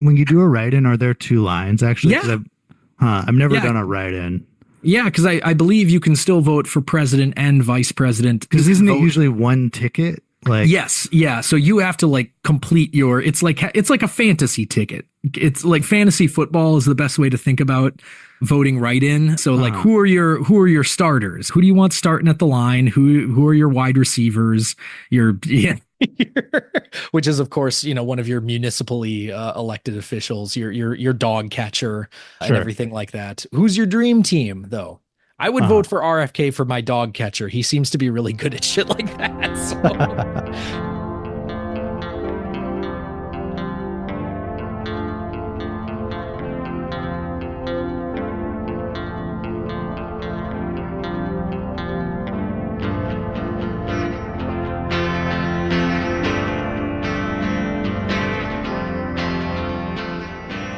When you do a write-in, are there two lines actually? Because Yeah. I've never Yeah. done a write-in. Yeah. Because I believe you can still vote for president and vice president. You Because can isn't it vote. usually one ticket? Like, Yes, yeah. So you have to like complete your it's like a fantasy ticket. It's like fantasy football is the best way to think about voting right in. So like uh, who are your starters? Who do you want starting at the line? Who are your wide receivers? Your yeah. Which is of course, one of your municipally elected officials, your dog catcher and sure. everything like that. Who's your dream team though? I would Uh, vote for RFK for my dog catcher. He seems to be really good at shit like that.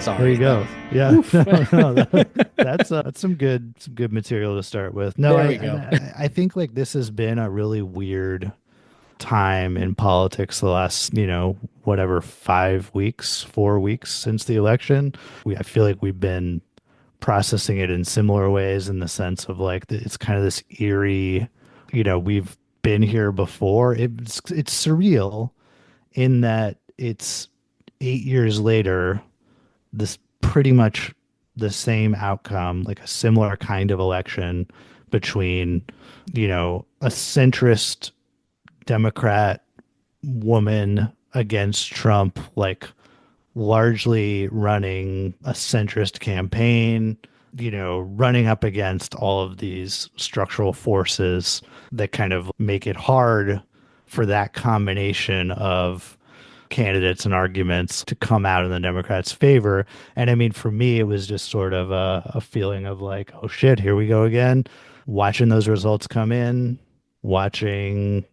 So there you sorry. go. Yeah, no, that's some good material to start with. No, There we go. I think like this has been a really weird time in politics the last, whatever, 5 weeks, 4 weeks since the election. I feel like we've been processing it in similar ways in the sense of like it's kind of this eerie, we've been here before. It's surreal in that it's 8 years later, this pretty much the same outcome, like a similar kind of election between, a centrist Democrat woman against Trump, like largely running a centrist campaign, running up against all of these structural forces that kind of make it hard for that combination of candidates and arguments to come out in the Democrats' favor. And I mean, for me, it was just sort of a feeling of like, oh shit, here we go again. Watching those results come in, watching,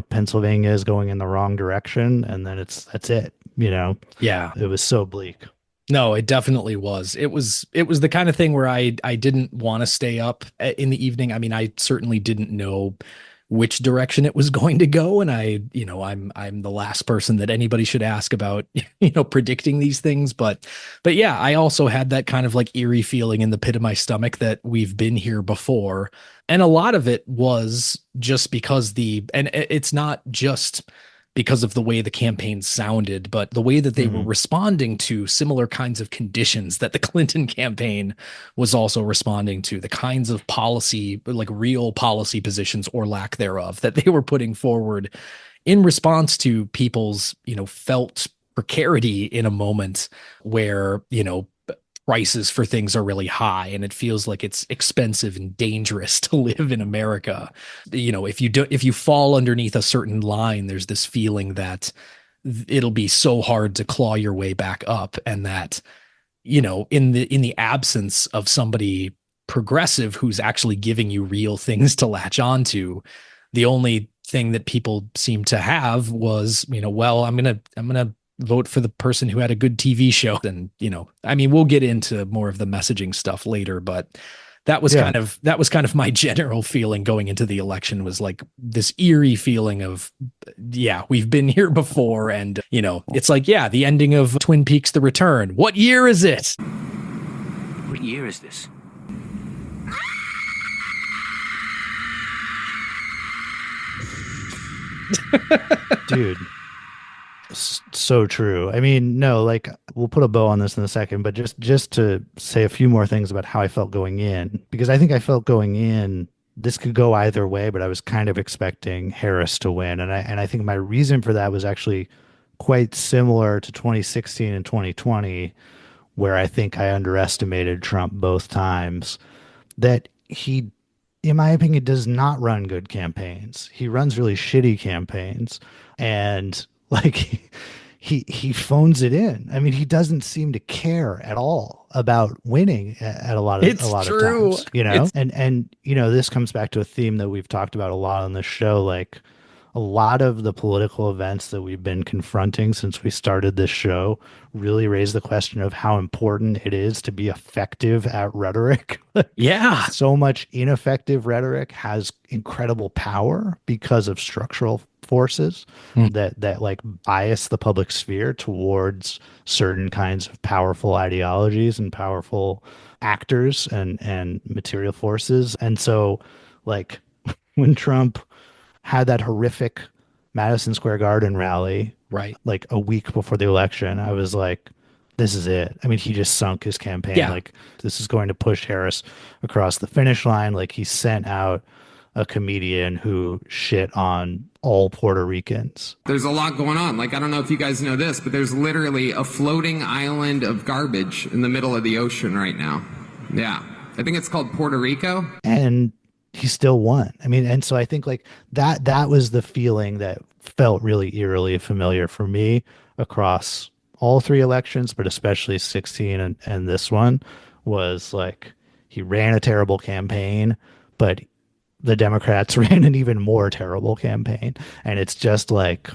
Pennsylvania is going in the wrong direction. And then that's it. Yeah. It was so bleak. No, it definitely was. It was the kind of thing where I didn't want to stay up in the evening. I mean, I certainly didn't know which direction it was going to go, and I'm the last person that anybody should ask about predicting these things, but yeah, I also had that kind of like eerie feeling in the pit of my stomach that we've been here before. And a lot of it was just because it's not just because of the way the campaign sounded, but the way that they were Mhm. responding to similar kinds of conditions that the Clinton campaign was also responding to, the kinds of policy, like real policy positions or lack thereof, that they were putting forward in response to people's, felt precarity in a moment where, prices for things are really high and it feels like it's expensive and dangerous to live in America. If you fall underneath a certain line, there's this feeling that it'll be so hard to claw your way back up, and that, in the absence of somebody progressive who's actually giving you real things to latch onto, the only thing that people seem to have was, well, I'm gonna vote for the person who had a good TV show. And, I mean, we'll get into more of the messaging stuff later, but Yeah. that was kind of my general feeling going into the election, was like this eerie feeling of, yeah, we've been here before. And, it's like, yeah, the ending of Twin Peaks: The Return. What year is it? What year is this? Dude, so true. I mean, no, like we'll put a bow on this in a second, but just to say a few more things about how I felt going in, because I think I felt going in this could go either way, but I was kind of expecting Harris to win, and I think my reason for that was actually quite similar to 2016 and 2020, where I think I underestimated Trump both times. That he, in my opinion, does not run good campaigns. He runs really shitty campaigns, and like he phones it in. I mean, he doesn't seem to care at all about winning at a It's lot of true. times, It's and this comes back to a theme that we've talked about a lot on this show. Like a lot of the political events that we've been confronting since we started this show really raise the question of how important it is to be effective at rhetoric. Yeah. So much ineffective rhetoric has incredible power because of structural forces that like bias the public sphere towards certain kinds of powerful ideologies and powerful actors and material forces. And so like when Trump had that horrific Madison Square Garden rally Right. like a week before the election, I was like, this is it. I mean, he just sunk his campaign. Yeah. Like, this is going to push Harris across the finish line. Like, he sent out a comedian who shit on all Puerto Ricans. There's a lot going on. Like, I don't know if you guys know this, but there's literally a floating island of garbage in the middle of the ocean right now. Yeah. I think it's called Puerto Rico. And he still won. I mean, and so I think like that was the feeling that felt really eerily familiar for me across all three elections, but especially 16 and this one, was like he ran a terrible campaign, but the Democrats ran an even more terrible campaign. And it's just like,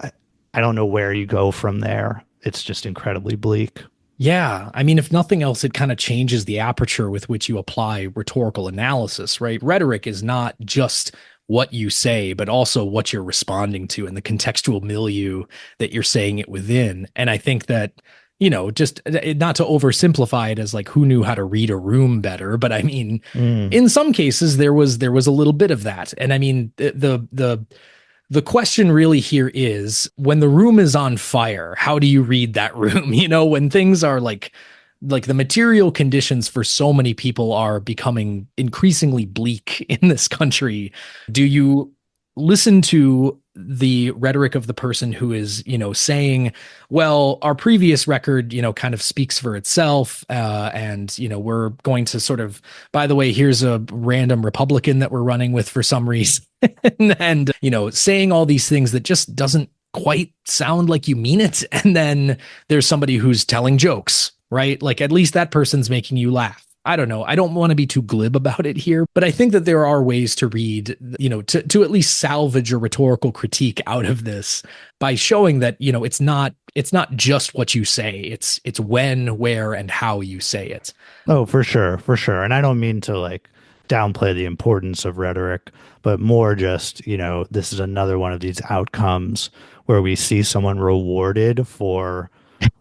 I don't know where you go from there. It's just incredibly bleak. Yeah. I mean, if nothing else, it kind of changes the aperture with which you apply rhetorical analysis, right? Rhetoric is not just what you say, but also what you're responding to and the contextual milieu that you're saying it within. And I think that, you know, just not to oversimplify it as like who knew how to read a room better, but I mean, in some cases there was a little bit of that. And I mean, the question really here is, when the room is on fire, how do you read that room? You know, when things are like the material conditions for so many people are becoming increasingly bleak in this country, do you listen to the rhetoric of the person who is, you know, saying, well, our previous record, you know, kind of speaks for itself. And, you know, we're going to sort of, by the way, here's a random Republican that we're running with for some reason. And, you know, saying all these things that just doesn't quite sound like you mean it. And then there's somebody who's telling jokes, right? Like at least that person's making you laugh. I don't know. I don't want to be too glib about it here, but I think that there are ways to read, you know, to at least salvage a rhetorical critique out of this by showing that, you know, it's not just what you say. It's when, where, and how you say it. Oh, for sure. For sure. And I don't mean to like downplay the importance of rhetoric, but more just, you know, this is another one of these outcomes where we see someone rewarded for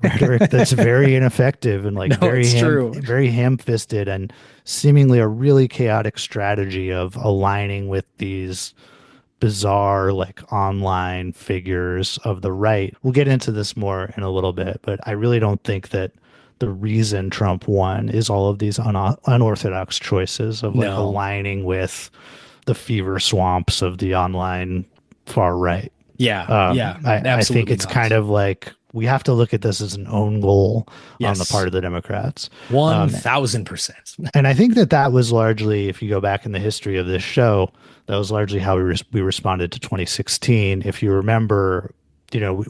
rhetoric that's very ineffective and like very ham-fisted and seemingly a really chaotic strategy of aligning with these bizarre like online figures of the right. We'll get into this more in a little bit, but I really don't think that the reason Trump won is all of these unorthodox choices of like aligning with the fever swamps of the online far right. Yeah. I think it's kind of like we have to look at this as an own goal on the part of the Democrats. 1000%. And I think that was largely, if you go back in the history of this show, that was largely how we responded to 2016. If you remember, you know,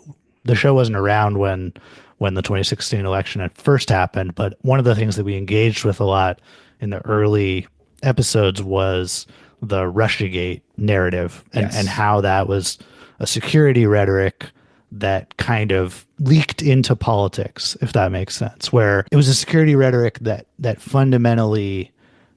the show wasn't around when the 2016 election had first happened, but one of the things that we engaged with a lot in the early episodes was the Russiagate narrative and how that was a security rhetoric that kind of leaked into politics, if that makes sense, where it was a security rhetoric that fundamentally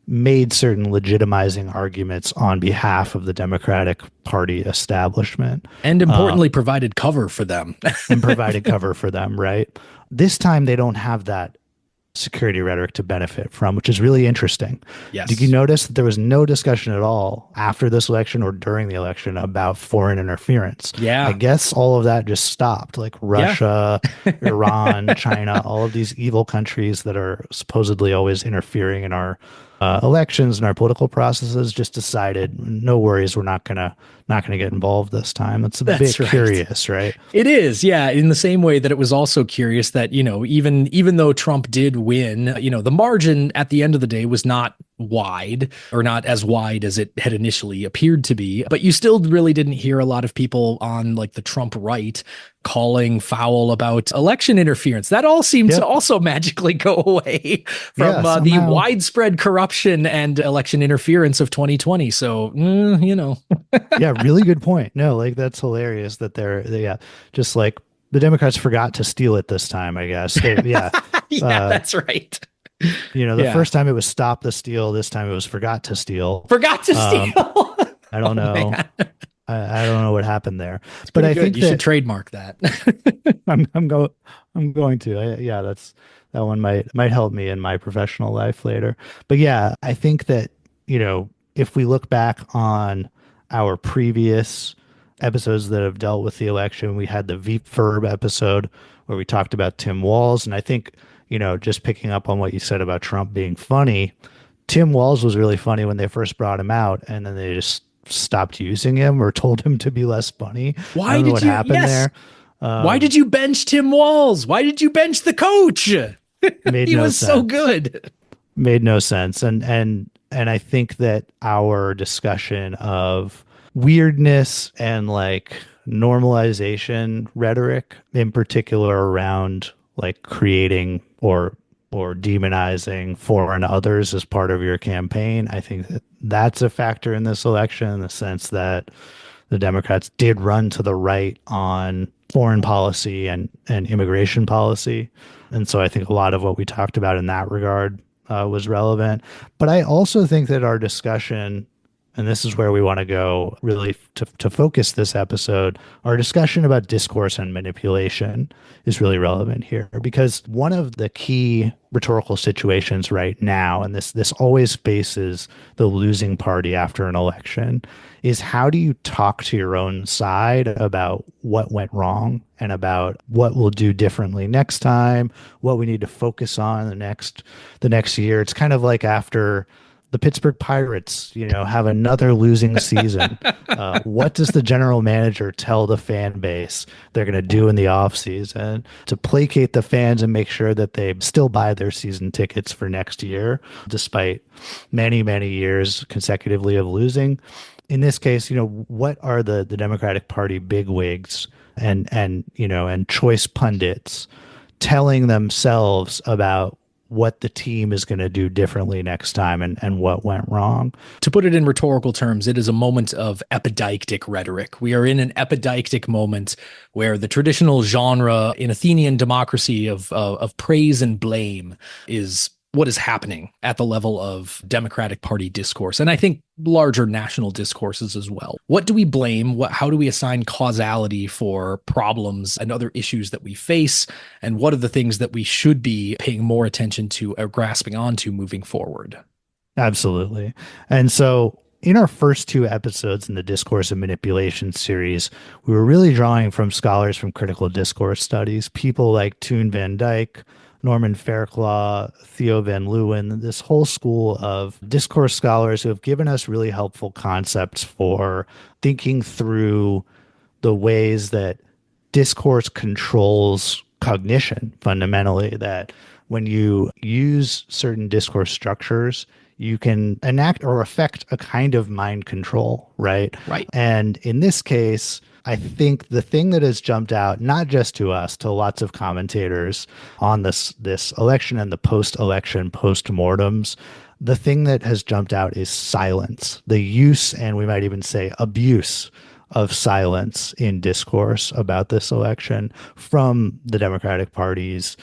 made certain legitimizing arguments on behalf of the Democratic Party establishment. And importantly, provided cover for them. And provided cover for them, right? This time they don't have that security rhetoric to benefit from, which is really interesting. Yes. Did you notice that there was no discussion at all after this election or during the election about foreign interference? Yeah. I guess all of that just stopped. Like Russia, Iran, China, all of these evil countries that are supposedly always interfering in our elections and our political processes just decided, no worries, we're not gonna get involved this time. That's bit curious, right? It is, yeah. In the same way that it was also curious that, you know, even though Trump did win, you know, the margin at the end of the day was not wide, or not as wide as it had initially appeared to be. But you still really didn't hear a lot of people on like the Trump right calling foul about election interference. That all seemed to also magically go away from the widespread corruption and election interference of 2020. So, you know. Yeah, really good point. No, like that's hilarious that just like the Democrats forgot to steal it this time, I guess. Yeah, that's right. You know, the first time it was stop the steal. This time it was forgot to steal. Forgot to steal. I don't know. I don't know what happened there, It's but pretty I good. think You should that trademark that. I'm going to. Yeah, that one might help me in my professional life later. But yeah, I think that, if we look back on our previous episodes that have dealt with the election, we had the verb episode where we talked about Tim Walz, and I think, just picking up on what you said about Trump being funny, Tim Walz was really funny when they first brought him out, and then they just stopped using him or told him to be less funny. I Why don't know did what you? happened Yes. there. Why did you bench Tim Walz? Why did you bench the coach? Made He no was so sense. good. Made no sense. And I think that our discussion of weirdness and like normalization rhetoric, in particular around like creating or demonizing foreign others as part of your campaign, I think that that's a factor in this election, in the sense that the Democrats did run to the right on foreign policy and immigration policy. And so I think a lot of what we talked about in that regard was relevant. But I also think that our discussion, and this is where we want to go really to focus this episode, our discussion about discourse and manipulation is really relevant here, because one of the key rhetorical situations right now, and this always faces the losing party after an election, is how do you talk to your own side about what went wrong and about what we'll do differently next time, what we need to focus on the next year. It's kind of like after the Pittsburgh Pirates, have another losing season. What does the general manager tell the fan base they're going to do in the offseason to placate the fans and make sure that they still buy their season tickets for next year, despite many, many years consecutively of losing? In this case, what are the Democratic Party bigwigs and choice pundits telling themselves about what the team is going to do differently next time and what went wrong? To put it in rhetorical terms, it is a moment of epideictic rhetoric. We are in an epideictic moment where the traditional genre in Athenian democracy of praise and blame is what is happening at the level of Democratic Party discourse, and I think larger national discourses as well. What do we blame? How do we assign causality for problems and other issues that we face? And what are the things that we should be paying more attention to or grasping onto moving forward? Absolutely. And so in our first two episodes in the Discourse and Manipulation series, we were really drawing from scholars from critical discourse studies, people like Toon Van Dyke, Norman Fairclough, Theo Van Leeuwen, this whole school of discourse scholars who have given us really helpful concepts for thinking through the ways that discourse controls cognition fundamentally, that when you use certain discourse structures, you can enact or affect a kind of mind control, right? Right. And in this case, I think the thing that has jumped out, not just to us, to lots of commentators on this election and the post-election post-mortems, the thing that has jumped out is silence, the use, and we might even say abuse of silence in discourse about this election from the Democratic Party's,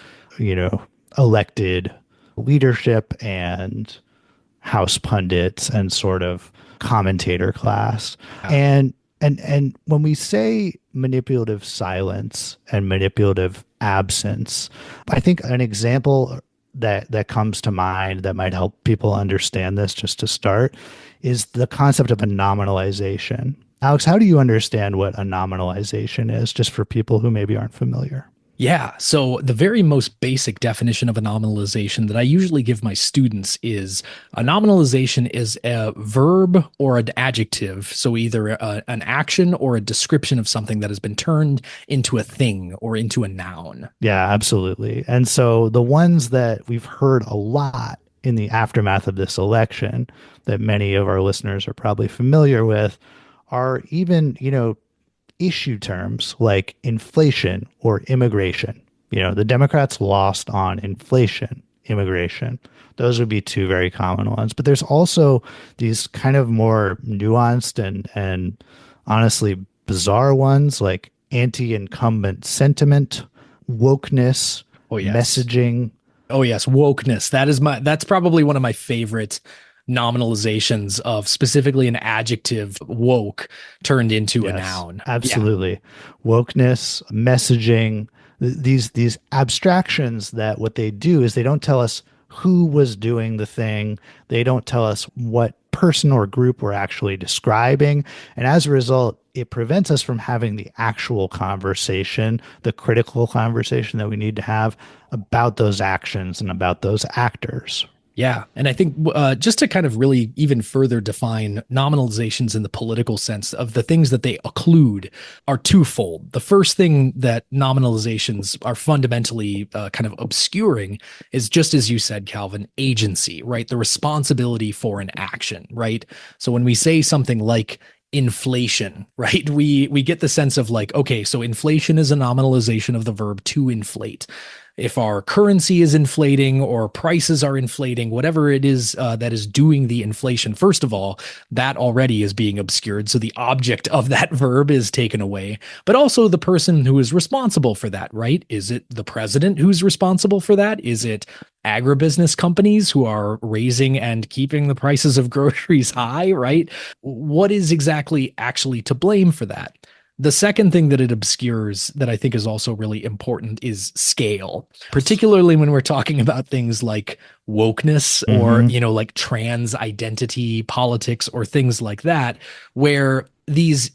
elected leadership and House pundits and sort of commentator class. And when we say manipulative silence and manipulative absence, I think an example that comes to mind that might help people understand this just to start is the concept of a nominalization. Alex, how do you understand what a nominalization is, just for people who maybe aren't familiar? Yeah. So the very most basic definition of a nominalization that I usually give my students is a nominalization is a verb or an adjective. So either an action or a description of something that has been turned into a thing or into a noun. Yeah, absolutely. And so the ones that we've heard a lot in the aftermath of this election that many of our listeners are probably familiar with are even, issue terms like inflation or immigration. The Democrats lost on inflation, immigration. Those would be two very common ones. But there's also these kind of more nuanced and honestly bizarre ones like anti-incumbent sentiment, wokeness, Oh, yes. messaging. Oh, yes. Wokeness. That's probably one of my favorite nominalizations of specifically an adjective woke turned into a Yes, noun. Yeah. absolutely. Wokeness, messaging, these abstractions that what they do is they don't tell us who was doing the thing. They don't tell us what person or group we're actually describing. And as a result, it prevents us from having the actual conversation, the critical conversation that we need to have about those actions and about those actors. Yeah. And I think just to kind of really even further define nominalizations in the political sense of the things that they occlude are twofold. The first thing that nominalizations are fundamentally kind of obscuring is just as you said, Calvin, agency, right? The responsibility for an action, right? So when we say something like inflation, right? We get the sense of like, okay, so inflation is a nominalization of the verb to inflate. If our currency is inflating or prices are inflating, whatever it is that is doing the inflation, first of all, that already is being obscured. So the object of that verb is taken away, but also the person who is responsible for that, right? Is it the president who's responsible for that? Is it agribusiness companies who are raising and keeping the prices of groceries high, right? What is exactly actually to blame for that? The second thing that it obscures that I think is also really important is scale, particularly when we're talking about things like wokeness or, Mm-hmm. like trans identity politics or things like that, where these,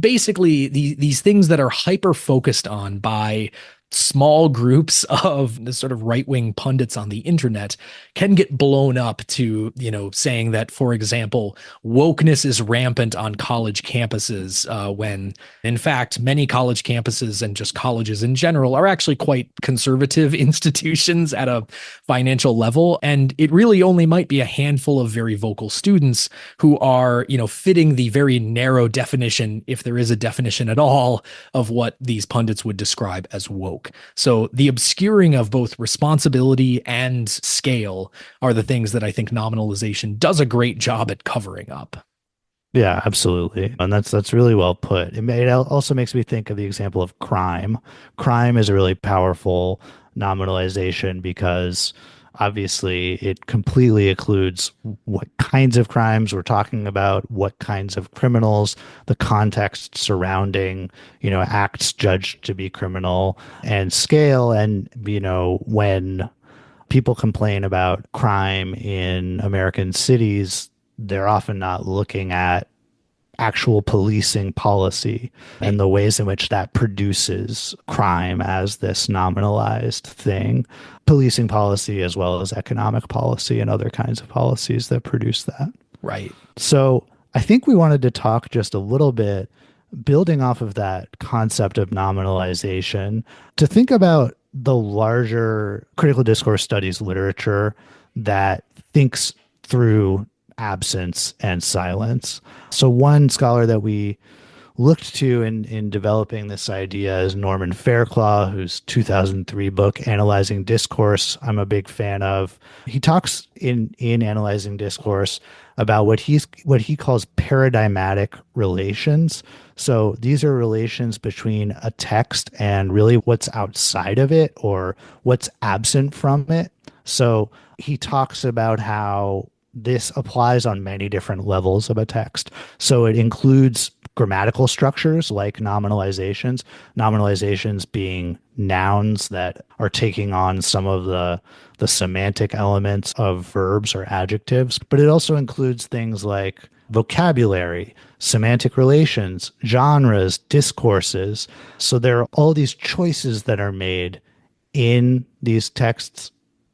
basically these things that are hyper focused on by small groups of the sort of right-wing pundits on the internet can get blown up to, saying that, for example, wokeness is rampant on college campuses, when in fact, many college campuses and just colleges in general are actually quite conservative institutions at a financial level. And it really only might be a handful of very vocal students who are, fitting the very narrow definition, if there is a definition at all, of what these pundits would describe as woke. So the obscuring of both responsibility and scale are the things that I think nominalization does a great job at covering up. Yeah, absolutely. And that's really well put. It also makes me think of the example of crime. Crime is a really powerful nominalization because obviously it completely includes what kinds of crimes we're talking about, what kinds of criminals, the context surrounding, acts judged to be criminal, and scale. And, when people complain about crime in American cities, they're often not looking at actual policing policy and the ways in which that produces crime as this nominalized thing. Policing policy as well as economic policy and other kinds of policies that produce that. Right. So I think we wanted to talk just a little bit, building off of that concept of nominalization, to think about the larger critical discourse studies literature that thinks through absence and silence. So one scholar that we looked to in developing this idea is Norman Fairclough, whose 2003 book, Analyzing Discourse, I'm a big fan of. He talks in Analyzing Discourse about what he calls paradigmatic relations. So these are relations between a text and really what's outside of it or what's absent from it. So he talks about how this applies on many different levels of a text. So it includes grammatical structures like nominalizations being nouns that are taking on some of the semantic elements of verbs or adjectives. But it also includes things like vocabulary, semantic relations, genres, discourses. So there are all these choices that are made in these texts,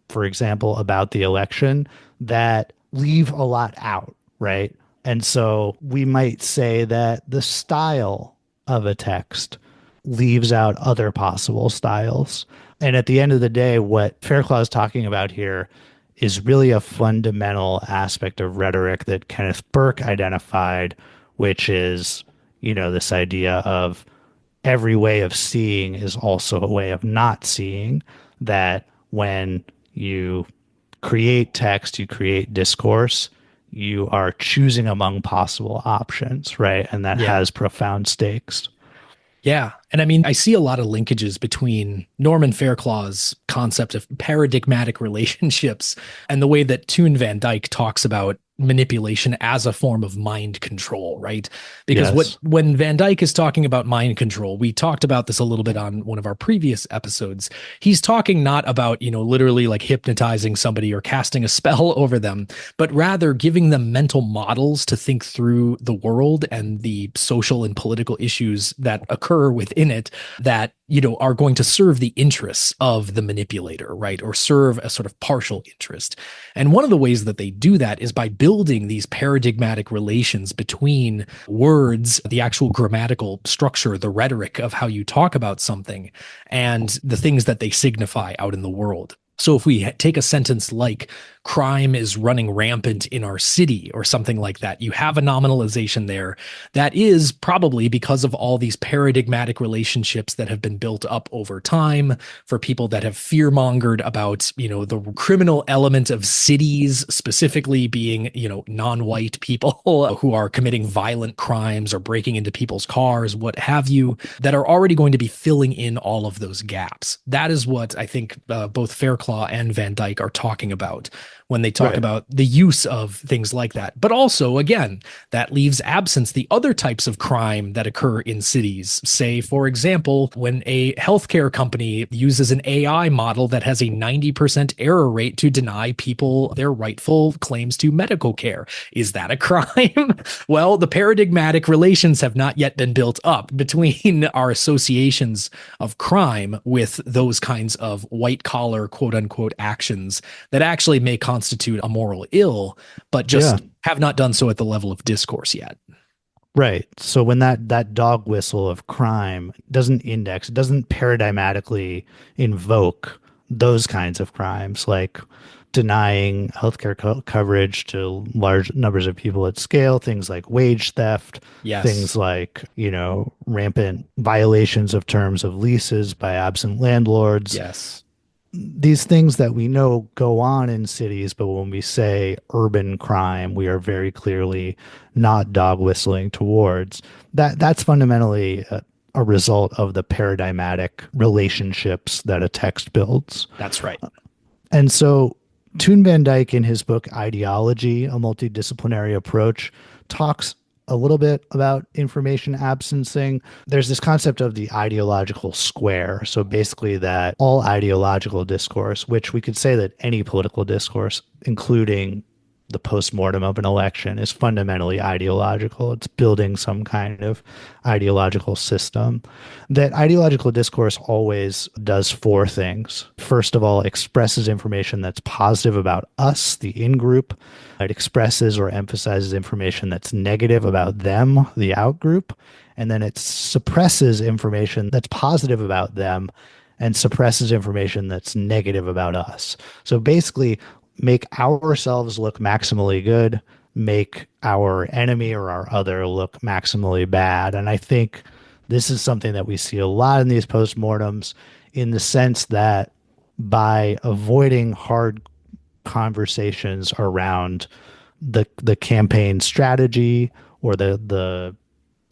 for example, about the election, that leave a lot out, right? And so we might say that the style of a text leaves out other possible styles. And at the end of the day, what Fairclough is talking about here is really a fundamental aspect of rhetoric that Kenneth Burke identified, which is, this idea of every way of seeing is also a way of not seeing, that when you create text, you create discourse, you are choosing among possible options, right? And that has profound stakes. Yeah. And I mean, I see a lot of linkages between Norman Fairclaw's concept of paradigmatic relationships and the way that Toon Van Dyke talks about manipulation as a form of mind control, right? Because Yes. when Van Dyke is talking about mind control, we talked about this a little bit on one of our previous episodes. He's talking not about, literally like hypnotizing somebody or casting a spell over them, but rather giving them mental models to think through the world and the social and political issues that occur within it that are going to serve the interests of the manipulator, right? Or serve a sort of partial interest. And one of the ways that they do that is by building these paradigmatic relations between words, the actual grammatical structure, the rhetoric of how you talk about something, and the things that they signify out in the world. So if we take a sentence like crime is running rampant in our city or something like that, you have a nominalization there that is probably because of all these paradigmatic relationships that have been built up over time for people that have fear-mongered about, the criminal element of cities specifically being, non-white people who are committing violent crimes or breaking into people's cars, what have you, that are already going to be filling in all of those gaps. That is what I think both Fairclaw and Van Dyke are talking about when they talk about the use of things like that. But also, again, that leaves absence the other types of crime that occur in cities. Say, for example, when a healthcare company uses an AI model that has a 90% error rate to deny people their rightful claims to medical care. Is that a crime? Well, the paradigmatic relations have not yet been built up between our associations of crime with those kinds of white collar, quote unquote, actions that actually may constitute a moral ill, but just have not done so at the level of discourse yet. Right. So when that dog whistle of crime doesn't index, it doesn't paradigmatically invoke those kinds of crimes, like denying healthcare coverage to large numbers of people at scale, things like wage theft, things like, rampant violations of terms of leases by absent landlords. Yes. These things that we know go on in cities, but when we say urban crime, we are very clearly not dog whistling towards that. That's fundamentally a result of the paradigmatic relationships that a text builds. That's right. And so Toon Van Dyke, in his book Ideology, a multidisciplinary approach, talks a little bit about information absencing. There's this concept of the ideological square. So basically that all ideological discourse, which we could say that any political discourse, including the post-mortem of an election, is fundamentally ideological. It's building some kind of ideological system. That ideological discourse always does four things. First of all, expresses information that's positive about us, the in-group. It expresses or emphasizes information that's negative about them, the out-group. And then it suppresses information that's positive about them and suppresses information that's negative about us. So basically, make ourselves look maximally good, make our enemy or our other look maximally bad. And I think this is something that we see a lot in these postmortems, in the sense that by avoiding hard conversations around the campaign strategy or the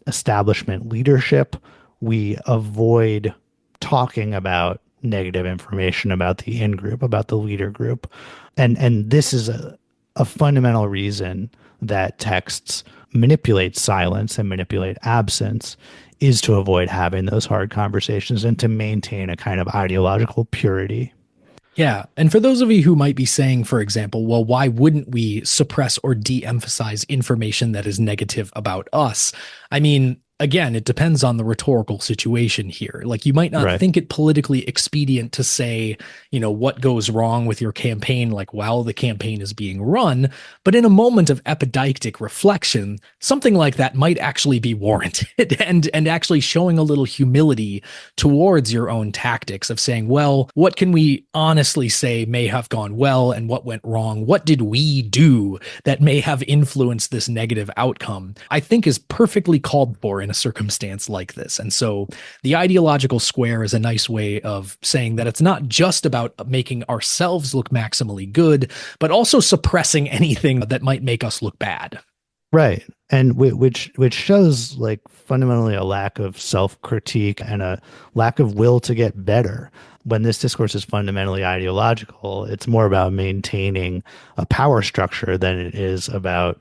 establishment leadership, we avoid talking about negative information about the in-group, about the leader group. And this is a fundamental reason that texts manipulate silence and manipulate absence, is to avoid having those hard conversations and to maintain a kind of ideological purity. Yeah. And for those of you who might be saying, for example, well, why wouldn't we suppress or de-emphasize information that is negative about us? I mean, again, it depends on the rhetorical situation here. Like, you might not think it politically expedient to say, what goes wrong with your campaign, like while the campaign is being run. But in a moment of epideictic reflection, something like that might actually be warranted and actually showing a little humility towards your own tactics of saying, well, what can we honestly say may have gone well and what went wrong? What did we do that may have influenced this negative outcome? I think is perfectly called for in a circumstance like this. And so the ideological square is a nice way of saying that it's not just about making ourselves look maximally good, but also suppressing anything that might make us look bad. Right. And which shows like fundamentally a lack of self-critique and a lack of will to get better. When this discourse is fundamentally ideological, it's more about maintaining a power structure than it is about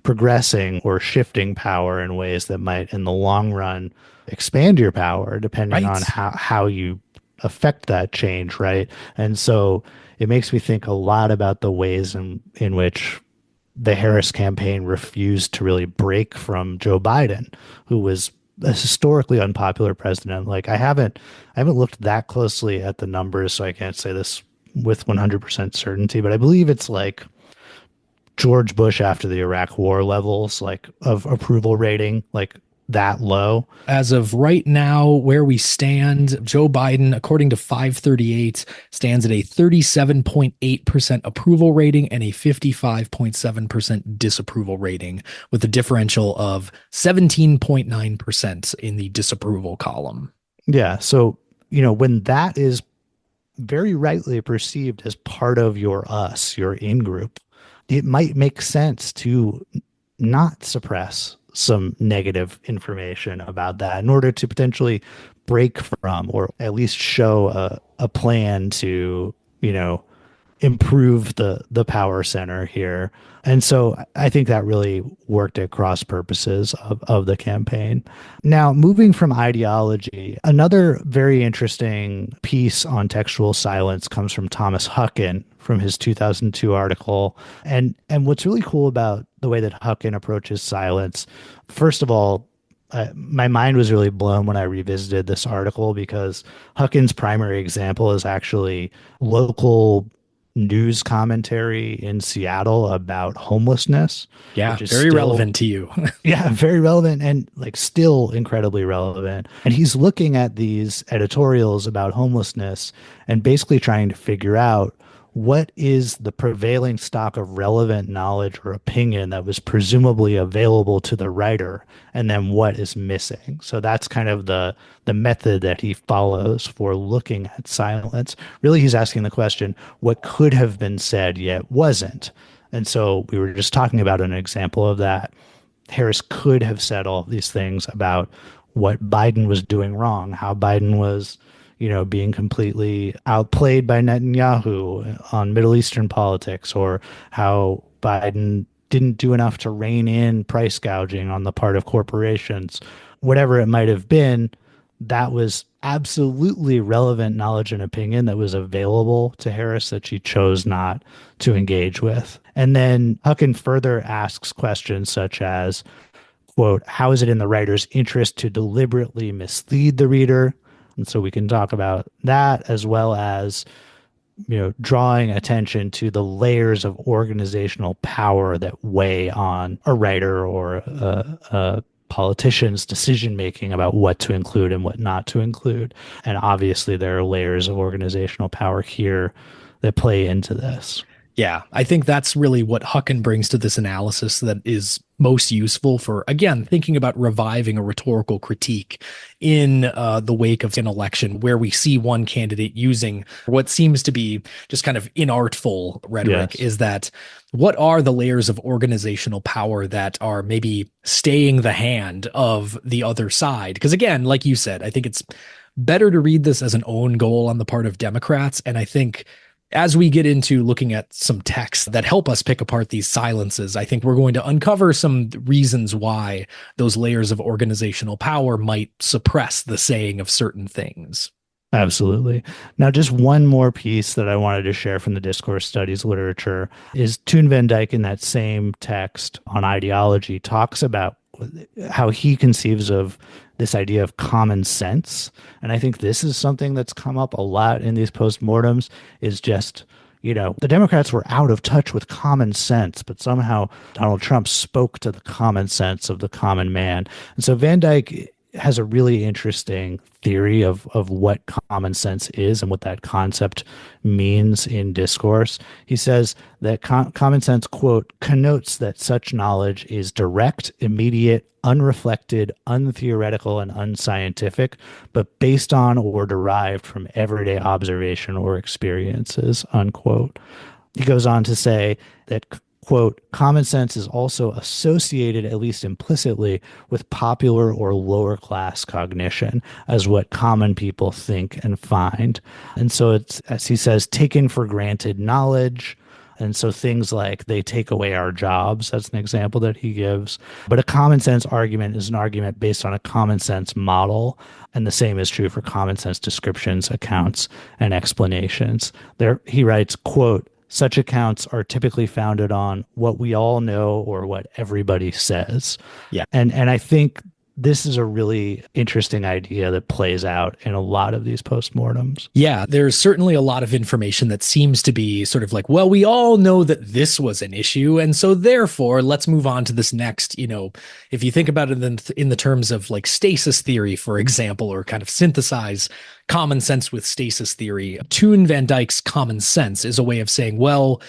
progressing or shifting power in ways that might in the long run expand your power depending on Right. how you affect that change, right? And so it makes me think a lot about the ways in which the Harris campaign refused to really break from Joe Biden, who was a historically unpopular president. Like I haven't looked that closely at the numbers, so I can't say this with 100% certainty, but I believe it's like George Bush after the Iraq war levels, like of approval rating, like that low. As of right now, where we stand, Joe Biden, according to 538, stands at a 37.8% approval rating and a 55.7% disapproval rating, with a differential of 17.9% in the disapproval column. Yeah. So, when that is very rightly perceived as part of your us, your in group, it might make sense to not suppress some negative information about that in order to potentially break from or at least show a plan to, improve the power center here. And so I think that really worked at cross purposes of the campaign. Now, moving from ideology, another very interesting piece on textual silence comes from Thomas Huckin from his 2002 article. And what's really cool about the way that Huckin approaches silence, first of all, my mind was really blown when I revisited this article because Huckin's primary example is actually local news commentary in Seattle about homelessness, Yeah, which is very still, relevant to you. yeah, very relevant and like still incredibly relevant. And he's looking at these editorials about homelessness and basically trying to figure out what is the prevailing stock of relevant knowledge or opinion that was presumably available to the writer, and then what is missing. So that's kind of the method that he follows for looking at silence. Really, he's asking the question, what could have been said yet wasn't? And so we were just talking about an example of that. Harris could have said all these things about what Biden was doing wrong, how Biden was, being completely outplayed by Netanyahu on Middle Eastern politics, or how Biden didn't do enough to rein in price gouging on the part of corporations. Whatever it might have been, that was absolutely relevant knowledge and opinion that was available to Harris that she chose not to engage with. And then Huckin further asks questions such as, quote, how is it in the writer's interest to deliberately mislead the reader? And so we can talk about that as well as, drawing attention to the layers of organizational power that weigh on a writer or a politician's decision making about what to include and what not to include. And obviously there are layers of organizational power here that play into this. Yeah, I think that's really what Huckin brings to this analysis that is most useful for, again, thinking about reviving a rhetorical critique in the wake of an election where we see one candidate using what seems to be just kind of inartful rhetoric. Yes. Is that what are the layers of organizational power that are maybe staying the hand of the other side? Because again, like you said, I think it's better to read this as an own goal on the part of Democrats. And I think as we get into looking at some texts that help us pick apart these silences, I think we're going to uncover some reasons why those layers of organizational power might suppress the saying of certain things. Absolutely. Now, just one more piece that I wanted to share from the discourse studies literature is Toon Van Dyke in that same text on ideology talks about how he conceives of this idea of common sense. And I think this is something that's come up a lot in these post-mortems is just, the Democrats were out of touch with common sense, but somehow Donald Trump spoke to the common sense of the common man. And so Van Dyke has a really interesting theory of what common sense is and what that concept means in discourse. He says that common sense, quote, connotes that such knowledge is direct, immediate, unreflected, untheoretical, and unscientific, but based on or derived from everyday observation or experiences, unquote. He goes on to say that, quote, common sense is also associated, at least implicitly, with popular or lower class cognition as what common people think and find. And so it's, as he says, taken for granted knowledge. And so things like they take away our jobs, that's an example that he gives. But a common sense argument is an argument based on a common sense model. And the same is true for common sense descriptions, accounts, and explanations. There, he writes, quote, such accounts are typically founded on what we all know or what everybody says. Yeah. And I think this is a really interesting idea that plays out in a lot of these postmortems. Yeah, there's certainly a lot of information that seems to be sort of like, well, we all know that this was an issue. And so therefore, let's move on to this next. You know, if you think about it in the terms of like stasis theory, for example, or kind of synthesize common sense with stasis theory, Toon Van Dyke's common sense is a way of saying, well,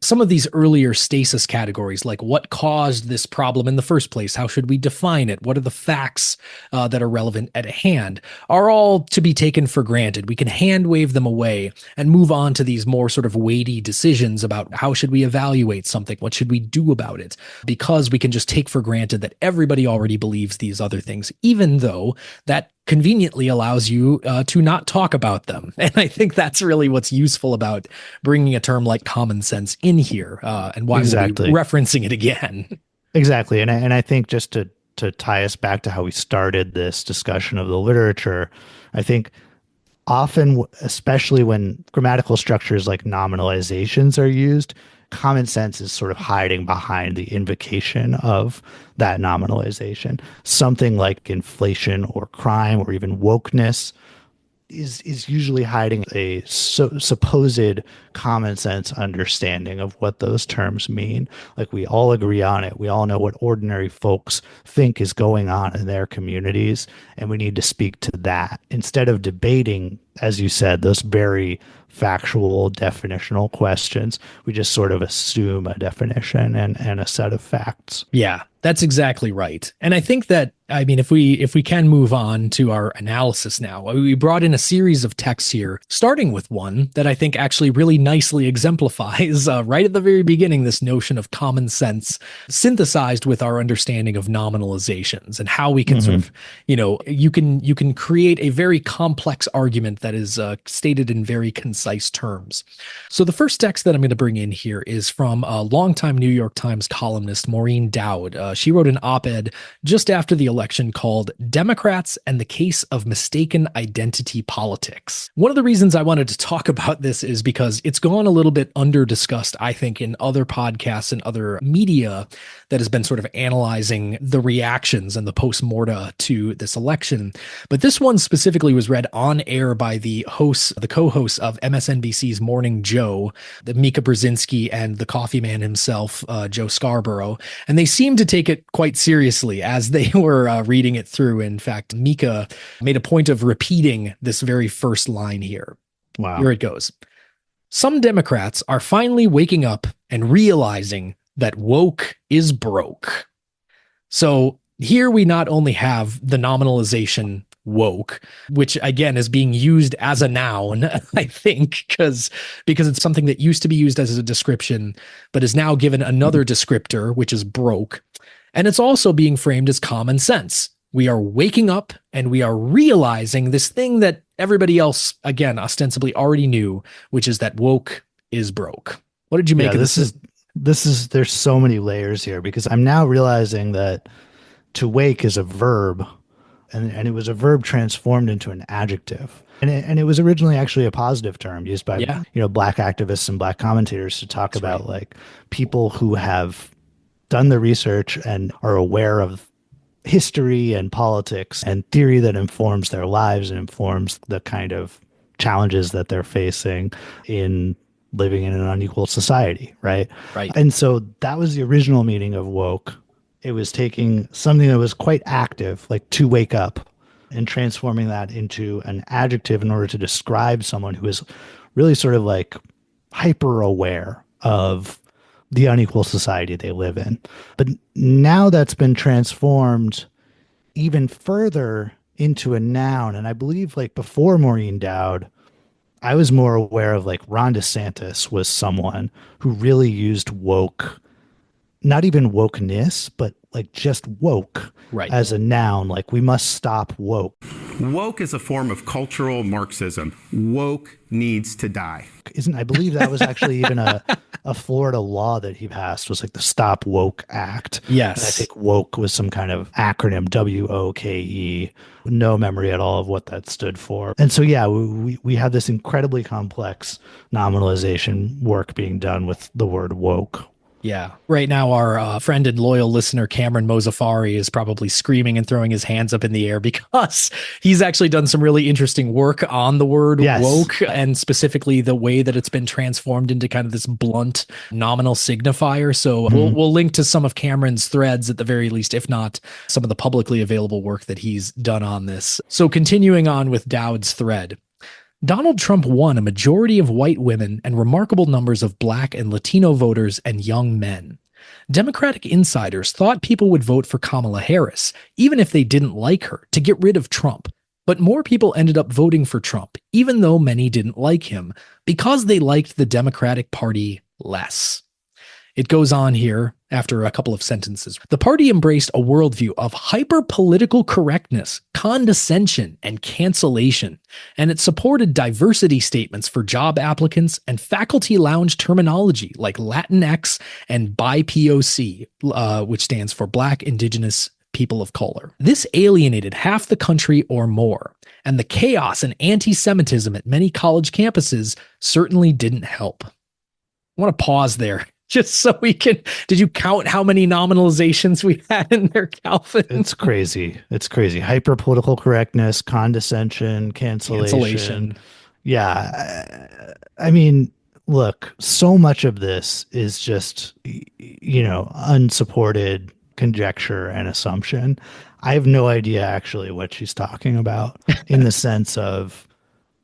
some of these earlier stasis categories, like what caused this problem in the first place, how should we define it, what are the facts that are relevant at hand, are all to be taken for granted. We can hand wave them away and move on to these more sort of weighty decisions about how should we evaluate something, what should we do about it, because we can just take for granted that everybody already believes these other things, even though that conveniently allows you to not talk about them. And I think that's really what's useful about bringing a term like common sense in here, and why Exactly. we're referencing it again. Exactly. And I think just to tie us back to how we started this discussion of the literature, I think often, especially when grammatical structures like nominalizations are used, common sense is sort of hiding behind the invocation of that nominalization. Something like inflation or crime or even wokeness is usually hiding a supposed common sense understanding of what those terms mean. Like we all agree on it. We all know what ordinary folks think is going on in their communities, and we need to speak to that instead of debating, as you said, those very factual definitional questions. We just sort of assume a definition and a set of facts. Yeah, that's exactly right. And I think that, I mean, if we can move on to our analysis now, we brought in a series of texts here, starting with one that I think actually really nicely exemplifies right at the very beginning, this notion of common sense synthesized with our understanding of nominalizations and how we can sort of, you know, you can create a very complex argument that is stated in very concise terms. So the first text that I'm going to bring in here is from a longtime New York Times columnist, Maureen Dowd. She wrote an op-ed just after the election called Democrats and the Case of Mistaken Identity Politics. One of the reasons I wanted to talk about this is because it's gone a little bit under-discussed, I think, in other podcasts and other media that has been sort of analyzing the reactions and the post-mortem to this election. But this one specifically was read on air by the co-hosts of MSNBC's Morning Joe, the Mika Brzezinski and the coffee man himself, Joe Scarborough. And they seemed to take it quite seriously as they were reading it through. In fact, Mika made a point of repeating this very first line here. Wow. Here it goes. Some Democrats are finally waking up and realizing that woke is broke. So here we not only have the nominalization woke, which again is being used as a noun, I think, because it's something that used to be used as a description, but is now given another descriptor, which is broke. And it's also being framed as common sense. We are waking up and we are realizing this thing that everybody else, again, ostensibly already knew, which is that woke is broke. What did you make of this? There's so many layers here because I'm now realizing that to wake is a verb, and it was a verb transformed into an adjective. And it was originally actually a positive term used by Black activists and Black commentators to talk about like people who have done the research and are aware of history and politics and theory that informs their lives and informs the kind of challenges that they're facing in living in an unequal society, right? Right. And so that was the original meaning of woke. It was taking something that was quite active, like to wake up, and transforming that into an adjective in order to describe someone who is really sort of like hyper aware of the unequal society they live in. But now that's been transformed even further into a noun. And I believe like before Maureen Dowd, I was more aware of like Ron DeSantis was someone who really used woke, not even wokeness, but like just woke Right. as a noun. Like we must stop woke. Woke is a form of cultural Marxism. Woke needs to die. I believe that was actually even a Florida law that he passed, was like the Stop Woke Act. Yes. And I think woke was some kind of acronym, WOKE. No memory at all of what that stood for. And so, yeah, we have this incredibly complex nominalization work being done with the word woke. Yeah. Right now, our friend and loyal listener, Cameron Mozafari, is probably screaming and throwing his hands up in the air because he's actually done some really interesting work on the word woke, and specifically the way that it's been transformed into kind of this blunt nominal signifier. So we'll link to some of Cameron's threads at the very least, if not some of the publicly available work that he's done on this. So continuing on with Dowd's thread. Donald Trump won a majority of white women and remarkable numbers of Black and Latino voters and young men. Democratic insiders thought people would vote for Kamala Harris, even if they didn't like her, to get rid of Trump. But more people ended up voting for Trump, even though many didn't like him, because they liked the Democratic Party less. It goes on here after a couple of sentences. The party embraced a worldview of hyper-political correctness, condescension, and cancellation, and it supported diversity statements for job applicants and faculty lounge terminology like Latinx and BIPOC, which stands for Black, Indigenous, People of Color. This alienated half the country or more, and the chaos and anti-Semitism at many college campuses certainly didn't help. I want to pause there. Just so we can, did you count how many nominalizations we had in there, Calvin? It's crazy. It's crazy. Hyper political correctness, condescension, cancellation. Yeah. I mean, look, so much of this is just, unsupported conjecture and assumption. I have no idea actually what she's talking about in the sense of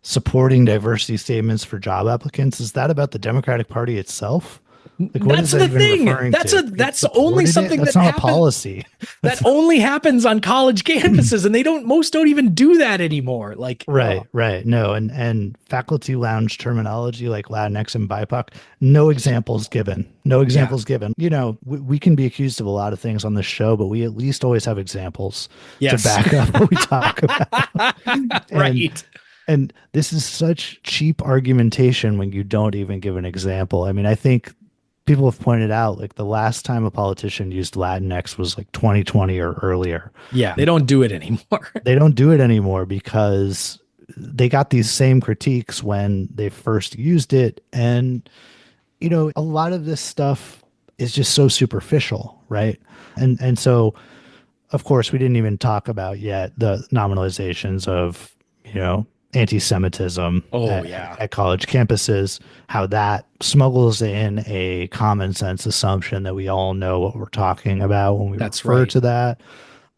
supporting diversity statements for job applicants. Is that about the Democratic Party itself? Like, what that's is that the even thing. referring to? That's only something that's that not happens, a policy. That only happens on college campuses, and most don't even do that anymore. Like right. No, and faculty lounge terminology like Latinx and BIPOC, no examples given. Given. We can be accused of a lot of things on this show, but we at least always have examples to back up what we talk about. Right. And this is such cheap argumentation when you don't even give an example. I mean, I think people have pointed out, like, the last time a politician used Latinx was like 2020 or earlier. Yeah, they don't do it anymore. They don't do it anymore because they got these same critiques when they first used it. And, a lot of this stuff is just so superficial, right? And so, of course, we didn't even talk about yet the nominalizations of, anti-Semitism at college campuses, how that smuggles in a common sense assumption that we all know what we're talking about when we refer to that.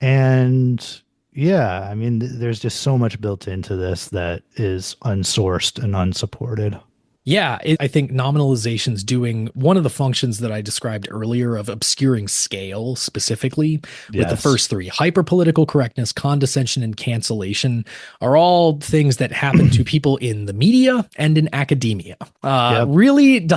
And yeah, I mean, there's just so much built into this that is unsourced and unsupported. Yeah, I think nominalization's doing one of the functions that I described earlier of obscuring scale specifically with the first three. Hyperpolitical correctness, condescension, and cancellation are all things that happen to people in the media and in academia. Really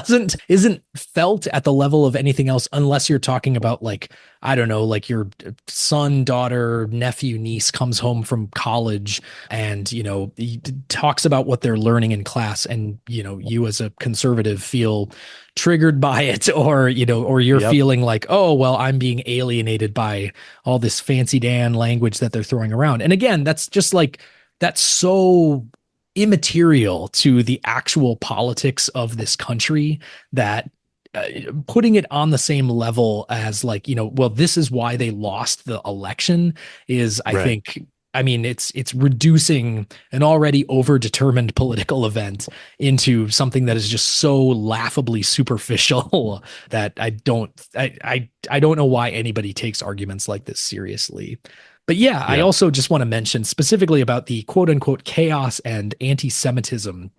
isn't felt at the level of anything else unless you're talking about, like, I don't know, like your son, daughter, nephew, niece comes home from college and, he talks about what they're learning in class, and, you as a conservative feel triggered by it, or you're feeling like, oh, well, I'm being alienated by all this fancy Dan language that they're throwing around. And again, that's just like, that's so immaterial to the actual politics of this country that putting it on the same level as, like, well, this is why they lost the election is, I think, I mean, it's reducing an already overdetermined political event into something that is just so laughably superficial that I don't know why anybody takes arguments like this seriously. But I also just want to mention specifically about the quote unquote chaos and anti-Semitism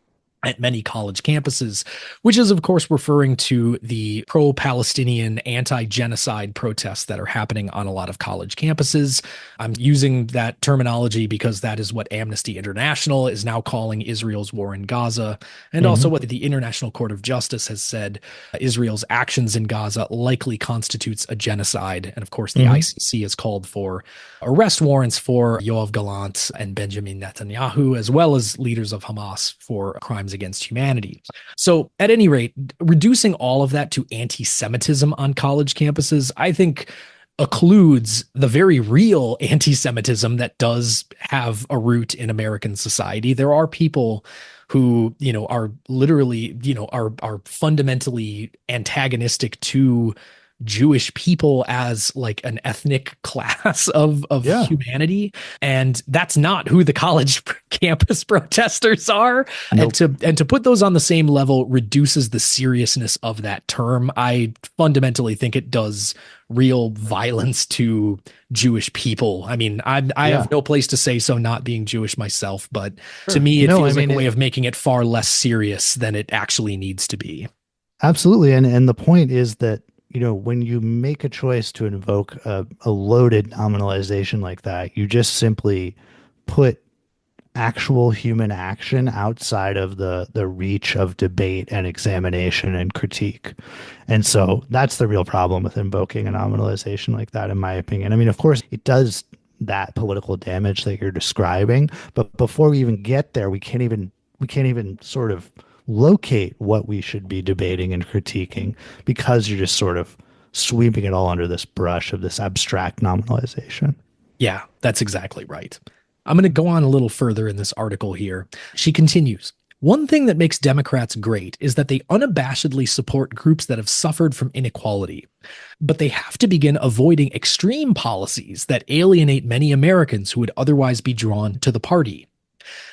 at many college campuses, which is, of course, referring to the pro-Palestinian anti-genocide protests that are happening on a lot of college campuses. I'm using that terminology because that is what Amnesty International is now calling Israel's war in Gaza, and also what the International Court of Justice has said Israel's actions in Gaza likely constitutes a genocide. And of course, the ICC has called for arrest warrants for Yoav Gallant and Benjamin Netanyahu, as well as leaders of Hamas for crimes against humanity. So at any rate, reducing all of that to anti-Semitism on college campuses, I think occludes the very real anti-Semitism that does have a root in American society. There are people who, are literally, are fundamentally antagonistic to Jewish people as like an ethnic class of humanity. And that's not who the college campus protesters are. Nope. And to put those on the same level reduces the seriousness of that term. I fundamentally think it does real violence to Jewish people. I mean, I have no place to say so not being Jewish myself, but to me, it feels like a way of making it far less serious than it actually needs to be. Absolutely. And the point is that, when you make a choice to invoke a loaded nominalization like that, you just simply put actual human action outside of the reach of debate and examination and critique. And so that's the real problem with invoking a nominalization like that, in my opinion. I mean, of course, it does that political damage that you're describing, but before we even get there, we can't even sort of locate what we should be debating and critiquing, because you're just sort of sweeping it all under this brush of this abstract nominalization. Yeah, that's exactly right. I'm going to go on a little further in this article here. She continues, one thing that makes Democrats great is that they unabashedly support groups that have suffered from inequality, but they have to begin avoiding extreme policies that alienate many Americans who would otherwise be drawn to the party.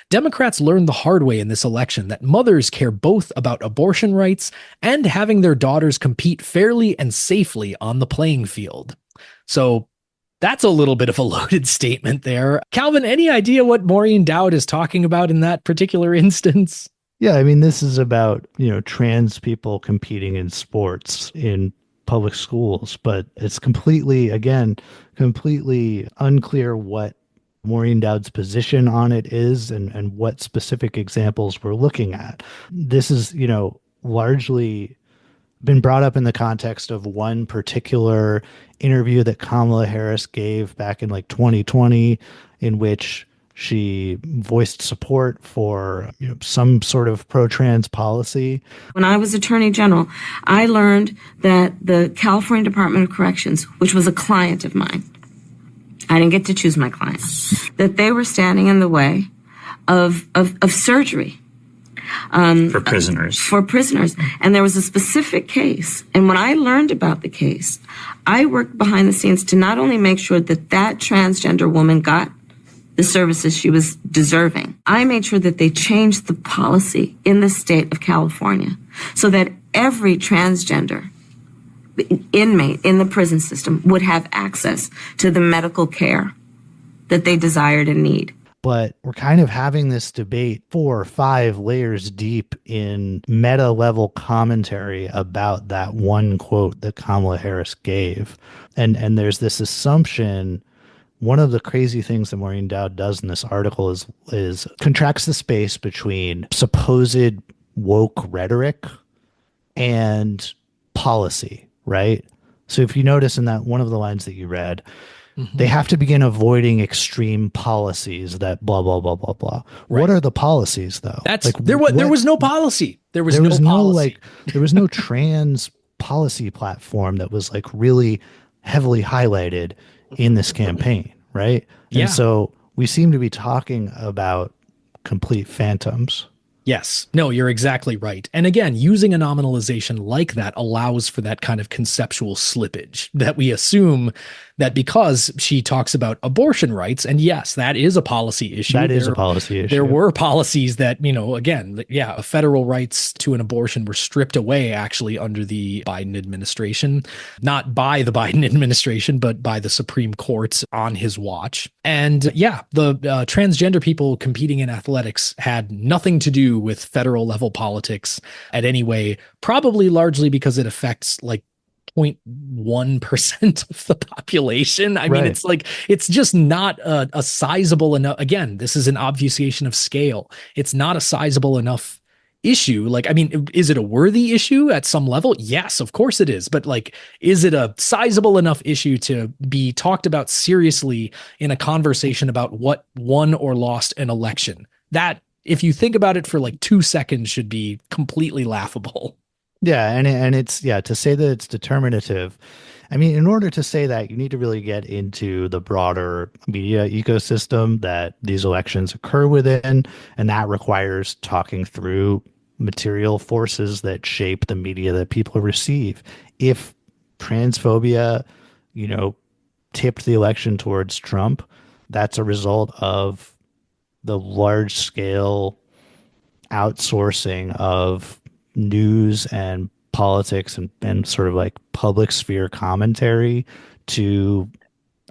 Democrats learned the hard way in this election that mothers care both about abortion rights and having their daughters compete fairly and safely on the playing field. So that's a little bit of a loaded statement there. Calvin, any idea what Maureen Dowd is talking about in that particular instance? Yeah, I mean, this is about, trans people competing in sports in public schools, but it's completely unclear what Maureen Dowd's position on it is and what specific examples we're looking at. This is, largely been brought up in the context of one particular interview that Kamala Harris gave back in 2020, in which she voiced support for some sort of pro-trans policy. When I was Attorney General, I learned that the California Department of Corrections, which was a client of mine, I didn't get to choose my client, that they were standing in the way of surgery. For prisoners. For prisoners. And there was a specific case. And when I learned about the case, I worked behind the scenes to not only make sure that that transgender woman got the services she was deserving, I made sure that they changed the policy in the state of California so that every transgender inmate in the prison system would have access to the medical care that they desired and need. But we're kind of having this debate 4 or 5 layers deep in meta level commentary about that one quote that Kamala Harris gave. And there's this assumption. One of the crazy things that Maureen Dowd does in this article is contracts the space between supposed woke rhetoric and policy, right? So if you notice in that one of the lines that you read, they have to begin avoiding extreme policies that blah, blah, blah, blah, blah. Right. What are the policies, though? There was no policy. There was no trans policy platform that was really heavily highlighted in this campaign, right? Yeah. And so we seem to be talking about complete phantoms. Yes. No, you're exactly right. And again, using a nominalization like that allows for that kind of conceptual slippage that we assume that because she talks about abortion rights, and yes, that is a policy issue. That is a policy issue. There were policies that, again, federal rights to an abortion were stripped away actually under the Biden administration, not by the Biden administration, but by the Supreme Court on his watch. And the transgender people competing in athletics had nothing to do with federal level politics at any way, probably largely because it affects like 0.1% of the population. I mean, it's just not a sizable enough. Again, this is an obfuscation of scale. It's not a sizable enough issue. Like, I mean, is it a worthy issue at some level? Yes, of course it is. But like, is it a sizable enough issue to be talked about seriously in a conversation about what won or lost an election? That, if you think about it for like 2 seconds, should be completely laughable. Yeah, and it's to say that it's determinative. I mean, in order to say that, you need to really get into the broader media ecosystem that these elections occur within, and that requires talking through material forces that shape the media that people receive. If transphobia, tipped the election towards Trump, that's a result of the large scale outsourcing of news and politics and sort of like public sphere commentary to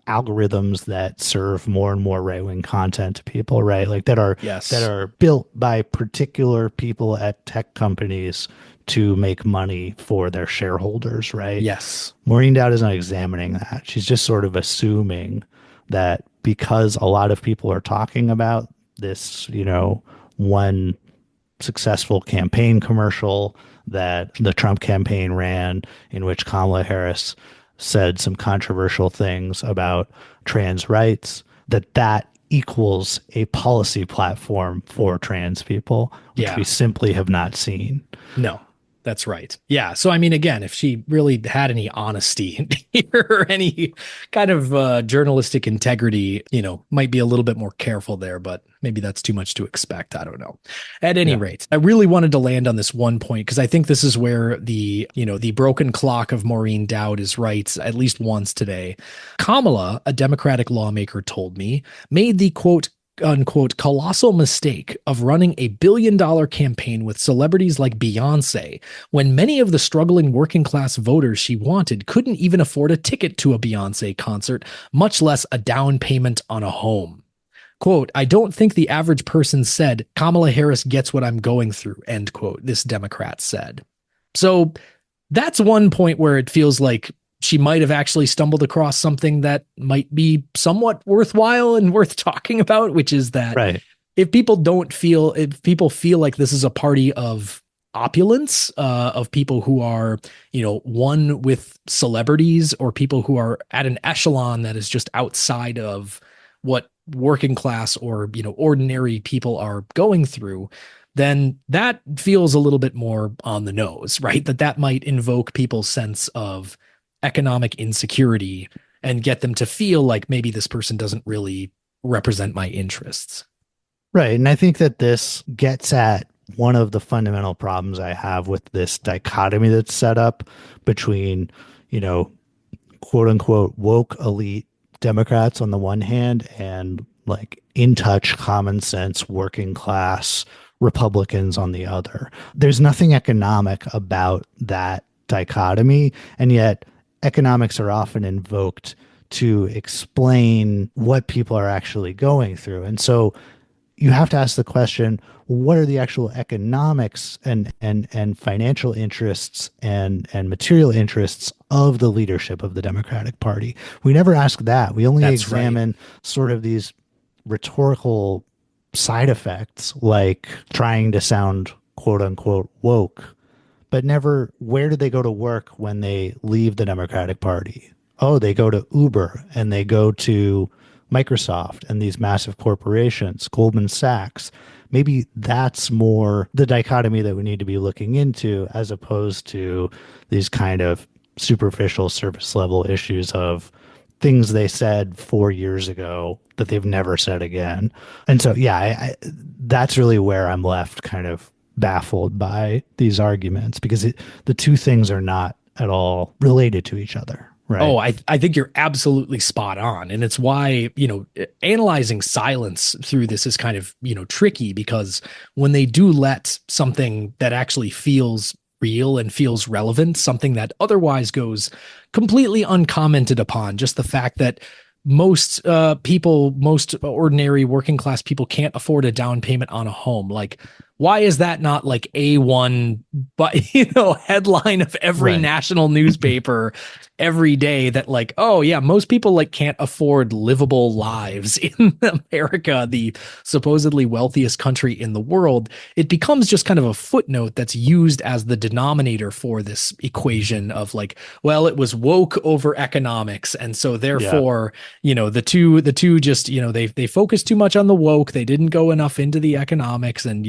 algorithms that serve more and more right-wing content to people, right? Like that are built by particular people at tech companies to make money for their shareholders, right? Yes. Maureen Dowd is not examining that. She's just sort of assuming that because a lot of people are talking about this, one successful campaign commercial that the Trump campaign ran, in which Kamala Harris said some controversial things about trans rights, that equals a policy platform for trans people, which we simply have not seen. No. That's right. Yeah. So, I mean, again, if she really had any honesty here or any kind of journalistic integrity, might be a little bit more careful there, but maybe that's too much to expect. I don't know. At any rate, I really wanted to land on this one point because I think this is where the broken clock of Maureen Dowd is right, at least once today. Kamala, a Democratic lawmaker, told me, made the quote, unquote, colossal mistake of running a billion-dollar campaign with celebrities like Beyonce, when many of the struggling working-class voters she wanted couldn't even afford a ticket to a Beyonce concert, much less a down payment on a home. Quote, I don't think the average person said, Kamala Harris gets what I'm going through, end quote, this Democrat said. So that's one point where it feels like she might have actually stumbled across something that might be somewhat worthwhile and worth talking about, which is that if people feel like this is a party of opulence, of people who are, one with celebrities or people who are at an echelon that is just outside of what working class or, ordinary people are going through, then that feels a little bit more on the nose, right? That might invoke people's sense of economic insecurity and get them to feel like maybe this person doesn't really represent my interests. Right. And I think that this gets at one of the fundamental problems I have with this dichotomy that's set up between, quote unquote, woke elite Democrats on the one hand and like in touch, common sense, working class Republicans on the other. There's nothing economic about that dichotomy. And yet economics are often invoked to explain what people are actually going through. And so you have to ask the question, what are the actual economics and financial interests and material interests of the leadership of the Democratic Party? We never ask that. We only examine sort of these rhetorical side effects, like trying to sound quote unquote woke, but never, where do they go to work when they leave the Democratic Party? Oh, they go to Uber and they go to Microsoft and these massive corporations, Goldman Sachs. Maybe that's more the dichotomy that we need to be looking into, as opposed to these kind of superficial surface level issues of things they said 4 years ago that they've never said again. And so, that's really where I'm left kind of baffled by these arguments, because the two things are not at all related to each other. Right. Oh, I think you're absolutely spot on. And it's why, analyzing silence through this is kind of, tricky, because when they do let something that actually feels real and feels relevant, something that otherwise goes completely uncommented upon, just the fact that most people, most ordinary working class people can't afford a down payment on a home. Like, why is that not like A1, but headline of every Right. national newspaper every day, that like, oh yeah, most people like can't afford livable lives in America, the supposedly wealthiest country in the world? It becomes just kind of a footnote that's used as the denominator for this equation of like, well, it was woke over economics, and so therefore, the two just, they focus too much on the woke, they didn't go enough into the economics, and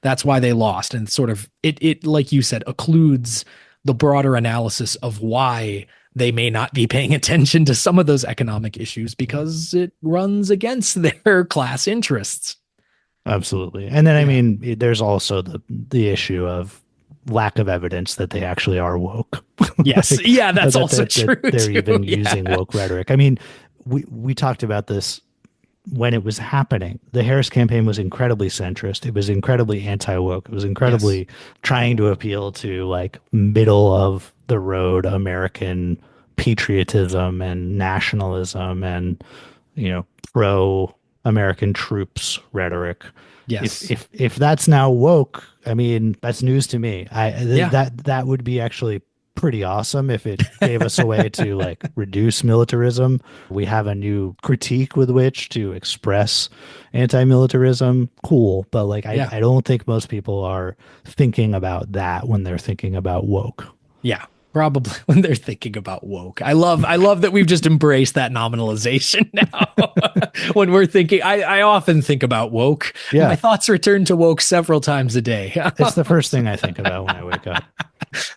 that's why they lost. And sort of it like you said, occludes the broader analysis of why they may not be paying attention to some of those economic issues, because it runs against their class interests. Absolutely. And then, I mean, there's also the issue of lack of evidence that they actually are woke. Yes. Like, yeah, that's also true. They're too. even using woke rhetoric. I mean, we talked about this when it was happening. The Harris campaign was incredibly centrist. It was incredibly anti-woke. It was incredibly trying to appeal to like middle of the road American patriotism and nationalism and, pro American troops rhetoric. Yes. If that's now woke, I mean, that's news to me. That would be actually pretty awesome if it gave us a way to like reduce militarism. We have a new critique with which to express anti-militarism. Cool. But like, I don't think most people are thinking about that when they're thinking about woke. Yeah. Probably when they're thinking about woke. I love that we've just embraced that nominalization now. When we're thinking, I often think about woke. Yeah. My thoughts return to woke several times a day. It's the first thing I think about when I wake up.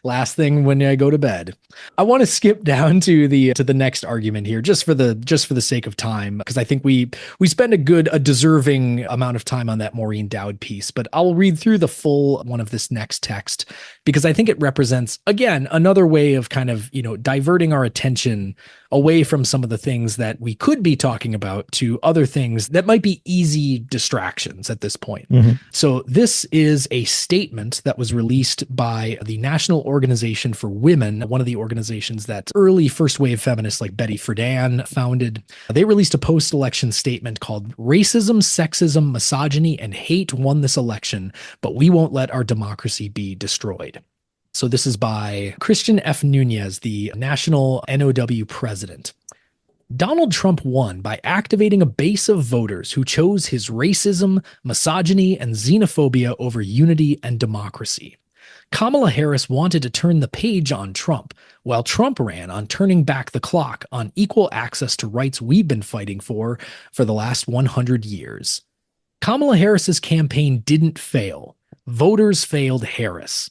Last thing when I go to bed. I want to skip down to the next argument here, just for the sake of time, because I think we spend a deserving amount of time on that Maureen Dowd piece. But I'll read through the full one of this next text, because I think it represents, again, another way of kind of diverting our attention away from some of the things that we could be talking about to other things that might be easy distractions at this point. Mm-hmm. So this is a statement that was released by the National Organization for Women, one of the organizations that early first wave feminists like Betty Friedan founded. They released a post-election statement called "Racism, Sexism, Misogyny, and Hate Won This Election, but we won't let our democracy be destroyed." So this is by Christian F. Nunez, the national NOW president. Donald Trump won by activating a base of voters who chose his racism, misogyny, and xenophobia over unity and democracy. Kamala Harris wanted to turn the page on Trump, while Trump ran on turning back the clock on equal access to rights we've been fighting for the last 100 years. Kamala Harris's campaign didn't fail. Voters failed Harris.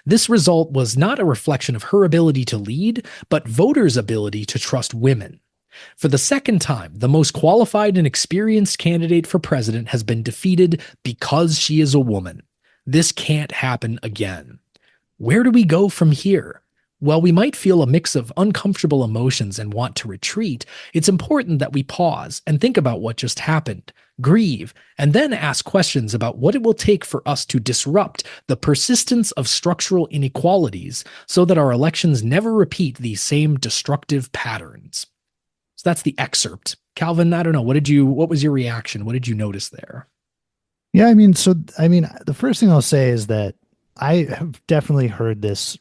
This result was not a reflection of her ability to lead, but voters' ability to trust women. For the second time, the most qualified and experienced candidate for president has been defeated because she is a woman. This can't happen again. Where do we go from here? While we might feel a mix of uncomfortable emotions and want to retreat, it's important that we pause and think about what just happened, grieve, and then ask questions about what it will take for us to disrupt the persistence of structural inequalities so that our elections never repeat these same destructive patterns. So that's the excerpt. Calvin, I don't know, what was your reaction? What did you notice there? Yeah, I mean, the first thing I'll say is that I have definitely heard this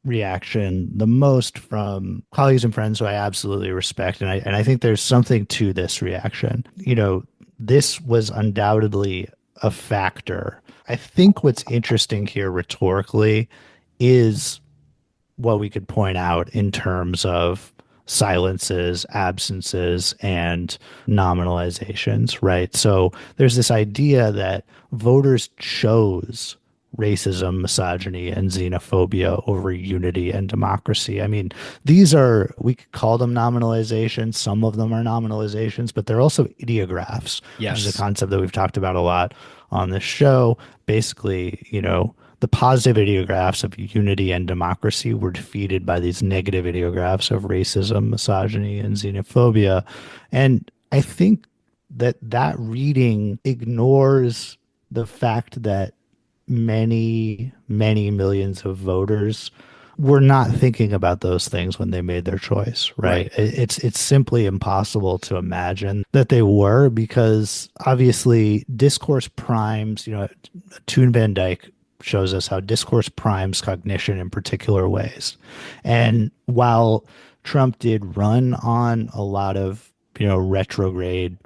reaction the most from colleagues and friends who I absolutely respect. And I think there's something to this reaction. This was undoubtedly a factor. I think what's interesting here rhetorically is what we could point out in terms of silences, absences, and nominalizations, right? So there's this idea that voters chose racism, misogyny, and xenophobia over unity and democracy. I mean, we could call them nominalizations. Some of them are nominalizations, but they're also ideographs, Yes. which is a concept that we've talked about a lot on this show. Basically, the the positive ideographs of unity and democracy were defeated by these negative ideographs of racism, misogyny, and xenophobia. And I think that reading ignores the fact that many, many millions of voters were not thinking about those things when they made their choice, right? It's simply impossible to imagine that they were, because obviously discourse primes, Toon Van Dyke shows us how discourse primes cognition in particular ways. And while Trump did run on a lot of, retrograde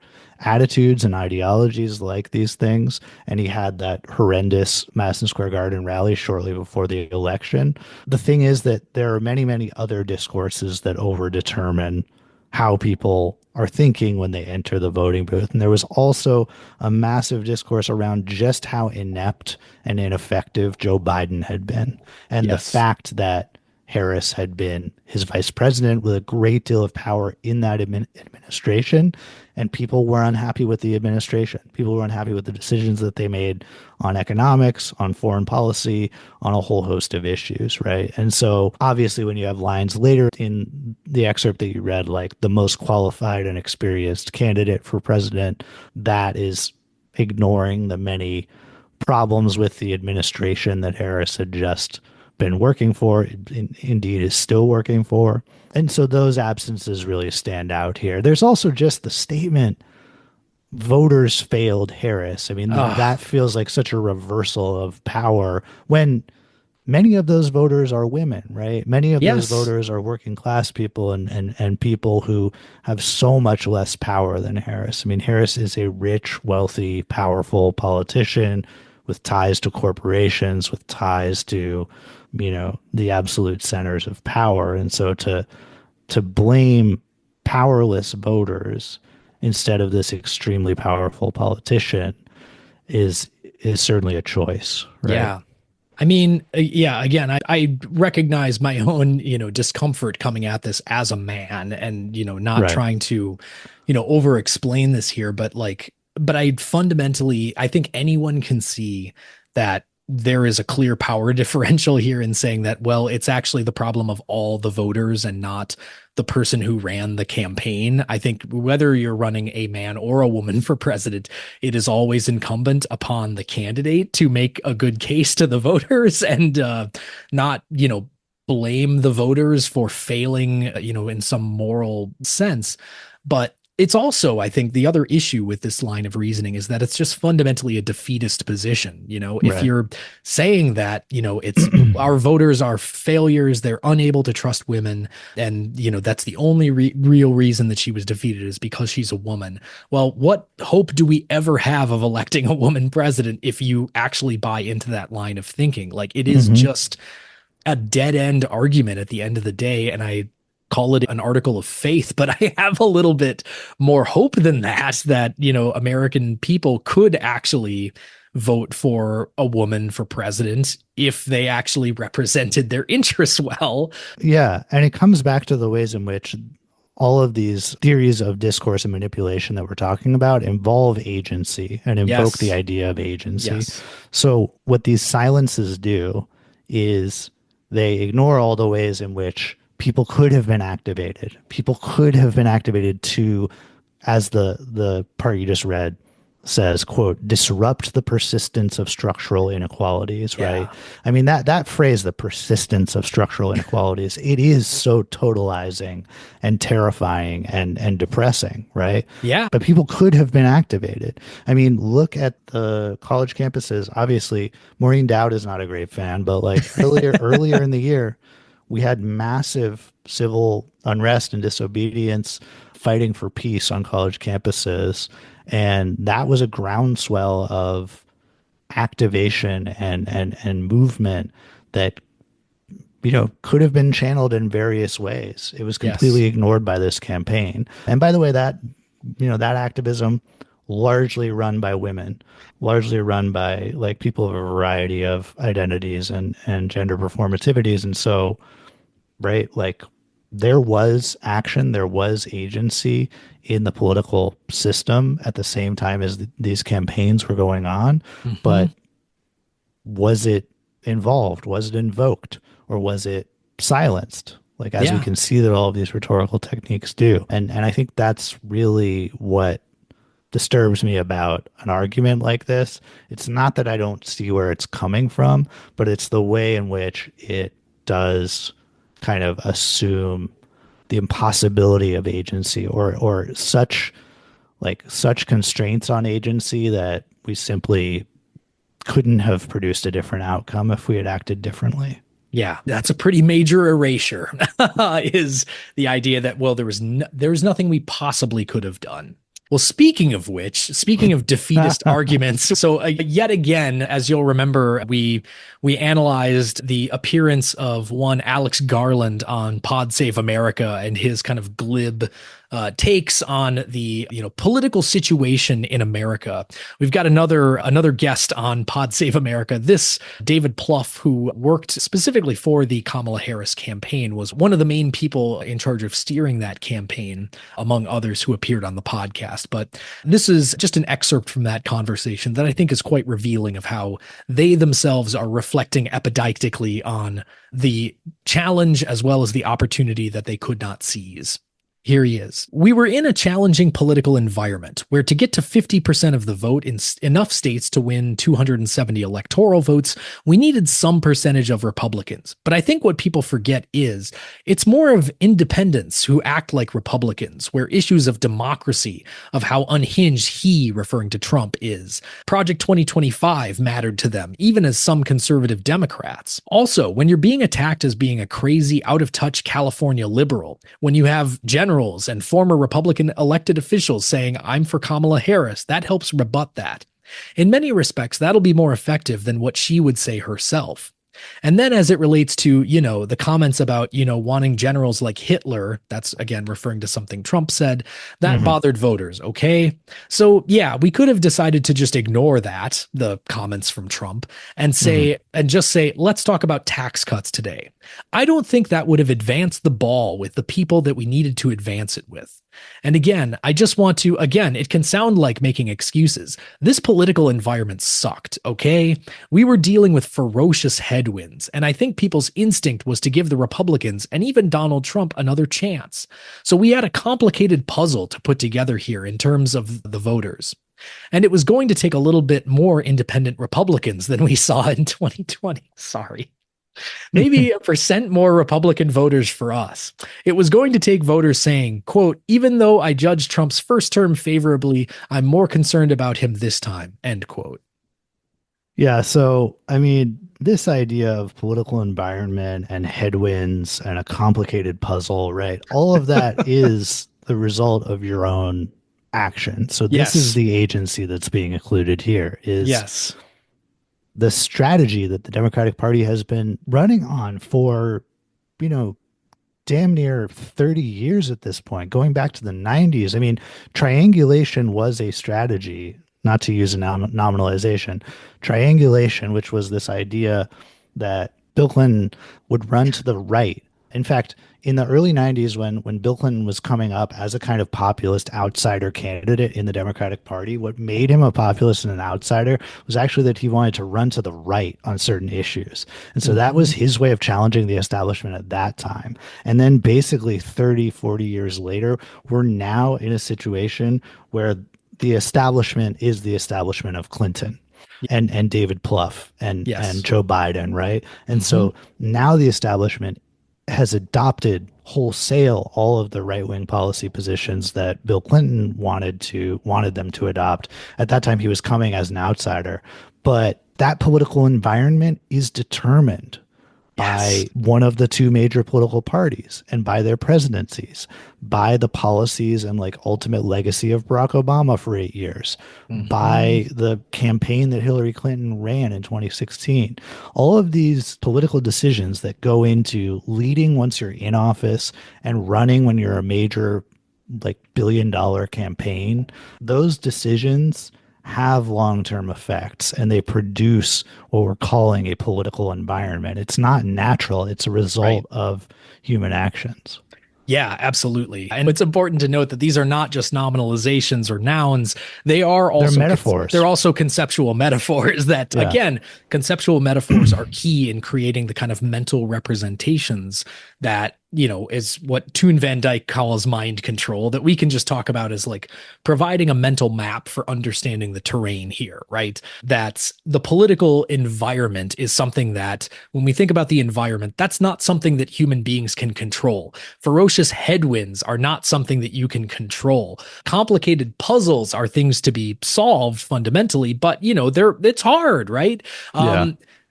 attitudes and ideologies like these things, and he had that horrendous Madison Square Garden rally shortly before the election, the thing is that there are many, many other discourses that overdetermine how people are thinking when they enter the voting booth. And there was also a massive discourse around just how inept and ineffective Joe Biden had been, and the fact that Harris had been his vice president with a great deal of power in that administration, and people were unhappy with the administration. People were unhappy with the decisions that they made on economics, on foreign policy, on a whole host of issues, right? And so obviously when you have lines later in the excerpt that you read, like the most qualified and experienced candidate for president, that is ignoring the many problems with the administration that Harris had just been working for, indeed is still working for. And so those absences really stand out here. There's also just the statement, voters failed Harris. I mean, that feels like such a reversal of power when many of those voters are women, right? Many of those voters are working class people and people who have so much less power than Harris. I mean, Harris is a rich, wealthy, powerful politician with ties to corporations, with ties to, the absolute centers of power. And so to blame powerless voters instead of this extremely powerful politician is certainly a choice, right? Yeah. I mean, again, I recognize my own, discomfort coming at this as a man and, not trying to, over explain this here, but I fundamentally, I think anyone can see that there is a clear power differential here in saying that, well, it's actually the problem of all the voters and not the person who ran the campaign. I think whether you're running a man or a woman for president, it is always incumbent upon the candidate to make a good case to the voters and not, blame the voters for failing, in some moral sense. But it's also, I think, the other issue with this line of reasoning is that it's just fundamentally a defeatist position. If you're saying that, it's our voters are failures, they're unable to trust women, and, that's the only real reason that she was defeated is because she's a woman. Well, what hope do we ever have of electing a woman president if you actually buy into that line of thinking? Like, it is just a dead end argument at the end of the day. And I call it an article of faith, but I have a little bit more hope than that, American people could actually vote for a woman for president if they actually represented their interests well. Yeah. And it comes back to the ways in which all of these theories of discourse and manipulation that we're talking about involve agency and invoke the idea of agency. So what these silences do is they ignore all the ways in which people could have been activated. People could have been activated to, as the part you just read says, quote, disrupt the persistence of structural inequalities, right? I mean, that phrase, the persistence of structural inequalities, it is so totalizing and terrifying and depressing, right? Yeah. But people could have been activated. I mean, look at the college campuses. Obviously, Maureen Dowd is not a great fan, but earlier in the year, we had massive civil unrest and disobedience fighting for peace on college campuses. And that was a groundswell of activation and movement that, could have been channeled in various ways. It was completely ignored by this campaign. And by the way, that activism largely run by women, largely run by people of a variety of identities and gender performativities. And so, right, there was action, there was agency in the political system at the same time as these campaigns were going on. But was it involved? Was it invoked, or was it silenced? Like, as we Yeah. can see that all of these rhetorical techniques do. And I think that's really what disturbs me about an argument like this. It's not that I don't see where it's coming from, but it's the way in which it does kind of assume the impossibility of agency, or such constraints on agency that we simply couldn't have produced a different outcome if we had acted differently. Yeah, that's a pretty major erasure, is the idea that, well, there was nothing we possibly could have done. Well, speaking of which, speaking of defeatist arguments, so yet again, as you'll remember, we analyzed the appearance of one Alex Garland on Pod Save America and his kind of glib takes on the political situation in America. We've got another guest on Pod Save America. This David Plouffe, who worked specifically for the Kamala Harris campaign, was one of the main people in charge of steering that campaign, among others who appeared on the podcast. But this is just an excerpt from that conversation that I think is quite revealing of how they themselves are reflecting epideictically on the challenge as well as the opportunity that they could not seize. Here he is. We were in a challenging political environment where, to get to 50% of the vote in enough states to win 270 electoral votes, we needed some percentage of Republicans. But I think what people forget is it's more of independents who act like Republicans, where issues of democracy, of how unhinged he, referring to Trump, is. Project 2025 mattered to them, even as some conservative Democrats. Also, when you're being attacked as being a crazy, out-of-touch California liberal, when you have generals and former Republican elected officials saying, "I'm for Kamala Harris," that helps rebut that. In many respects, that'll be more effective than what she would say herself. And then as it relates to, the comments about, wanting generals like Hitler, that's again referring to something Trump said, that bothered voters. Okay. So yeah, we could have decided to just ignore that, the comments from Trump, and just say, let's talk about tax cuts today. I don't think that would have advanced the ball with the people that we needed to advance it with. And again, I just want to, it can sound like making excuses. This political environment sucked, okay? We were dealing with ferocious headwinds, and I think people's instinct was to give the Republicans and even Donald Trump another chance. So we had a complicated puzzle to put together here in terms of the voters. And it was going to take a little bit more independent Republicans than we saw in 2020. Sorry. Maybe 1% more Republican voters for us. It was going to take voters saying, quote, "Even though I judge Trump's first term favorably, I'm more concerned about him this time," end quote. Yeah. So, this idea of political environment and headwinds and a complicated puzzle, right? All of that is the result of your own action. So this is the agency that's being included here, is the strategy that the Democratic Party has been running on for, damn near 30 years at this point, going back to the 90s. Triangulation was a strategy, not to use a nominalization. Triangulation, which was this idea that Bill Clinton would run to the right. In fact, in the early 90s, when Bill Clinton was coming up as a kind of populist outsider candidate in the Democratic Party, what made him a populist and an outsider was actually that he wanted to run to the right on certain issues. And so that was his way of challenging the establishment at that time. And then basically 30, 40 years later, we're now in a situation where the establishment is the establishment of Clinton and David Plouffe and Joe Biden, right? And so now the establishment has adopted wholesale all of the right-wing policy positions that Bill Clinton wanted them to adopt. At that time, he was coming as an outsider. But that political environment is determined by one of the two major political parties and by their presidencies, by the policies and ultimate legacy of Barack Obama for 8 years, by the campaign that Hillary Clinton ran in 2016. All of these political decisions that go into leading once you're in office and running when you're a major billion-dollar campaign, those decisions have long-term effects, and they produce what we're calling a political environment. It's not natural. It's a result of human actions. Yeah, absolutely. And it's important to note that these are not just nominalizations or nouns. They are also They're metaphors. They're also conceptual metaphors that, again, conceptual metaphors are key in creating the kind of mental representations that, is what Toon Van Dyke calls mind control, that we can just talk about as like providing a mental map for understanding the terrain here, right? That the political environment is something that, when we think about the environment, that's not something that human beings can control. Ferocious headwinds are not something that you can control. Complicated puzzles are things to be solved fundamentally, but it's hard, right?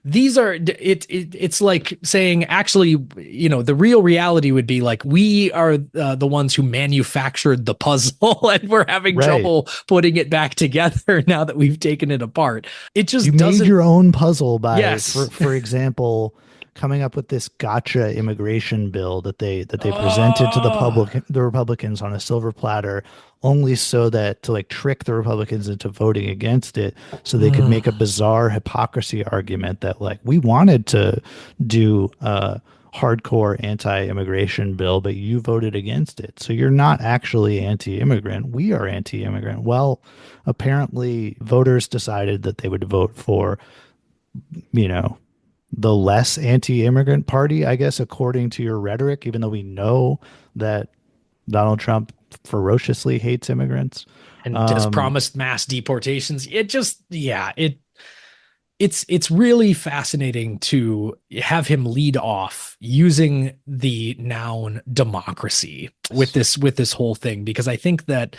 These are it's like saying, actually, the real reality would be like, we are the ones who manufactured the puzzle and we're having trouble putting it back together now that we've taken it apart. It just you made your own puzzle by, for example, coming up with this gotcha immigration bill that they presented to the Republicans on a silver platter, only so that to like trick the Republicans into voting against it, so they could make a bizarre hypocrisy argument that like, we wanted to do a hardcore anti-immigration bill, but you voted against it, so you're not actually anti-immigrant. We are anti-immigrant. Well, apparently voters decided that they would vote for, the less anti-immigrant party, I guess, according to your rhetoric, even though we know that Donald Trump ferociously hates immigrants and has promised mass deportations. It's really fascinating to have him lead off using the noun democracy with this whole thing, because I think that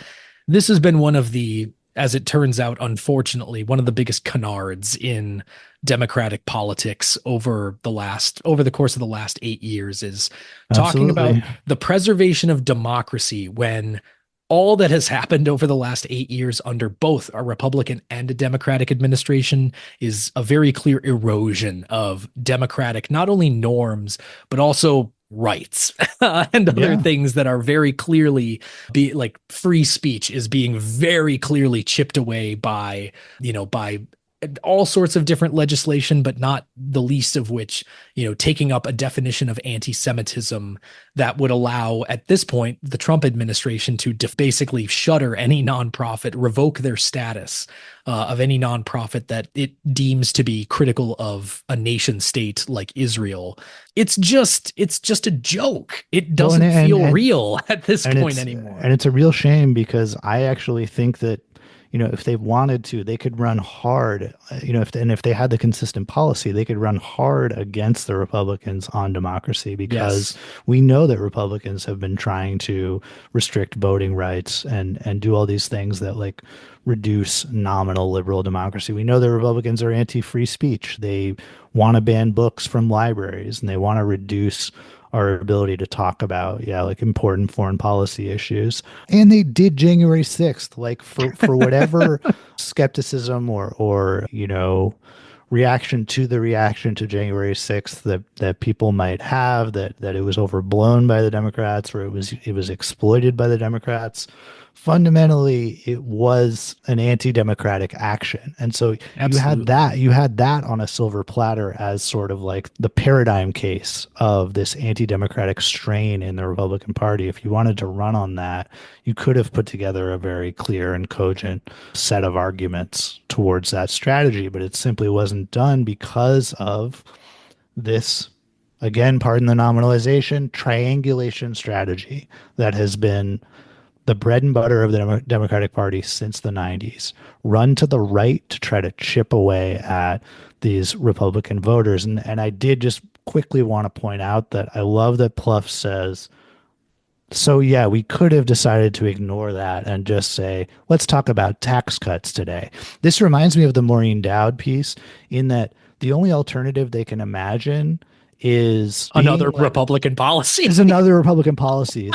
this has been one of the, as it turns out, unfortunately, one of the biggest canards in democratic politics over the course of the last 8 years, is talking about the preservation of democracy, when all that has happened over the last 8 years under both a Republican and a Democratic administration is a very clear erosion of democratic, not only norms, but also rights and other things that are very clearly like free speech is being very clearly chipped away by all sorts of different legislation, but not the least of which, taking up a definition of anti-Semitism that would allow, at this point, the Trump administration to basically shutter any nonprofit, revoke their status of any nonprofit that it deems to be critical of a nation state like Israel. It's just a joke. It doesn't feel real at this point anymore. And it's a real shame, because I actually think that, if they wanted to, they could run hard, if they had the consistent policy, they could run hard against the Republicans on democracy, because we know that Republicans have been trying to restrict voting rights and do all these things that like reduce nominal liberal democracy. We know that Republicans are anti-free speech. They want to ban books from libraries, and they want to reduce our ability to talk about, like important foreign policy issues. And they did January 6th, like for whatever skepticism or reaction to January 6th that people might have, that it was overblown by the Democrats, or it was exploited by the Democrats. Fundamentally, it was an anti-democratic action. And so you had that on a silver platter as sort of like the paradigm case of this anti-democratic strain in the Republican Party. If you wanted to run on that, you could have put together a very clear and cogent set of arguments towards that strategy, but it simply wasn't done because of this, again, pardon the nominalization, triangulation strategy that has been the bread and butter of the Democratic Party since the 90s. Run to the right to try to chip away at these Republican voters. And I did just quickly want to point out that I love that Pluff says, so yeah, we could have decided to ignore that and just say, let's talk about tax cuts today. This reminds me of the Maureen Dowd piece, in that the only alternative they can imagine is another Republican policy. Is another Republican policy.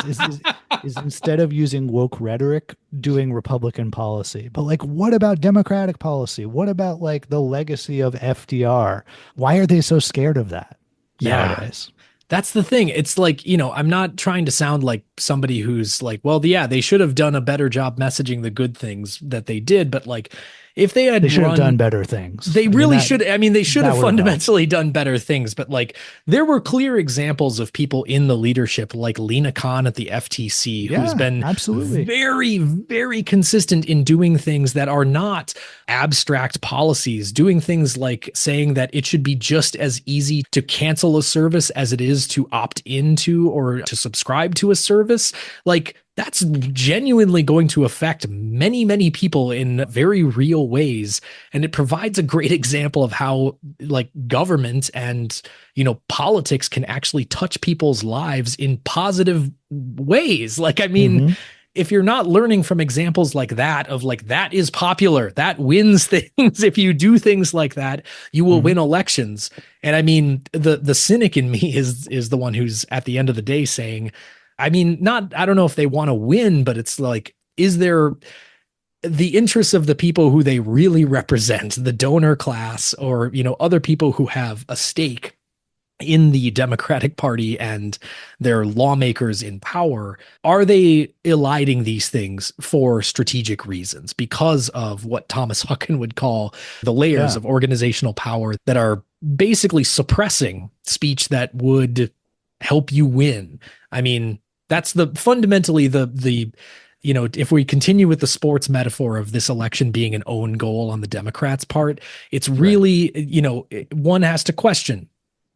Is instead of using woke rhetoric, doing Republican policy. But like, what about Democratic policy? What about like the legacy of FDR? Why are they so scared of that nowadays? That's the thing. It's like, I'm not trying to sound like somebody who's like, well, yeah, they should have done a better job messaging the good things that they did. But like, if they had They should have run, done better things. they really should. I mean, they should have would've helped. fundamentally done better things, but like there were clear examples of people in the leadership, like Lena Khan at the FTC, who's been absolutely very, very consistent in doing things that are not abstract policies, doing things like saying that it should be just as easy to cancel a service as it is to opt into or to subscribe to a service. Like, that's genuinely going to affect many, many people in very real ways. And it provides a great example of how like government and, you know, politics can actually touch people's lives in positive ways. Like, I mean, if you're not learning from examples like that, of like, that is popular, that wins things. If you do things like that, you will win elections. And I mean, the cynic in me is the one who's at the end of the day saying, I mean, I don't know if they want to win, but it's like, is there the interests of the people who they really represent, the donor class, or, you know, other people who have a stake in the Democratic Party and their lawmakers in power, are they eliding these things for strategic reasons because of what Thomas Hucken would call the layers of organizational power that are basically suppressing speech that would help you win? I mean, that's fundamentally the you know, if we continue with the sports metaphor of this election being an own goal on the Democrats' part, it's really, you know, one has to question,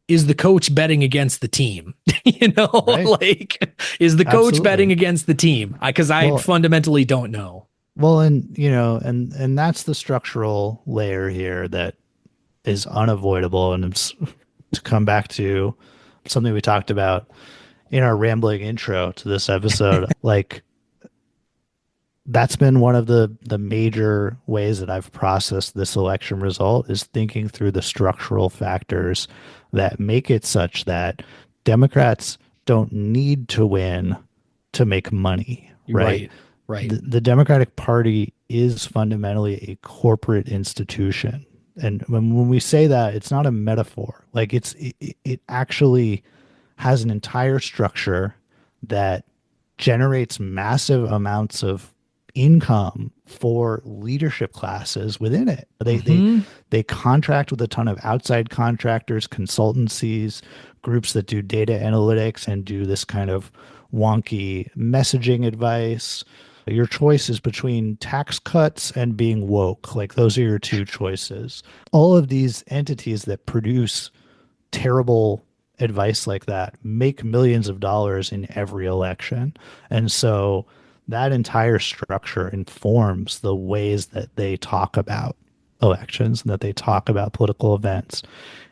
is the coach betting against the team? You know, like, is the coach betting against the team? Because I fundamentally don't know. Well, and, you know, and that's the structural layer here that is unavoidable. And it's to come back to something we talked about in our rambling intro to this episode, like, that's been one of the major ways that I've processed this election result, is thinking through the structural factors that make it such that Democrats don't need to win to make money, right? Right. The Democratic Party is fundamentally a corporate institution. And when we say that, it's not a metaphor. Like, it actually has an entire structure that generates massive amounts of income for leadership classes within it. They contract with a ton of outside contractors, consultancies, groups that do data analytics and do this kind of wonky messaging advice. Your choice is between tax cuts and being woke. Like, those are your two choices. All of these entities that produce terrible advice like that make millions of dollars in every election. And so that entire structure informs the ways that they talk about elections and that they talk about political events.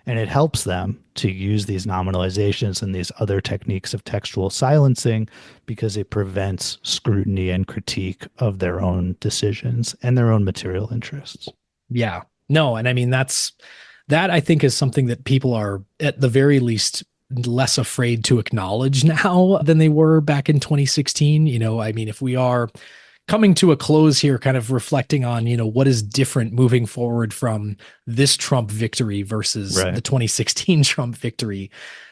And it helps them to use these nominalizations and these other techniques of textual silencing because it prevents scrutiny and critique of their own decisions and their own material interests. Yeah. No, and I mean, that I think is something that people are at the very least less afraid to acknowledge now than they were back in 2016. You know, I mean, if we are coming to a close here, kind of reflecting on, you know, what is different moving forward from this Trump victory versus the 2016 Trump victory.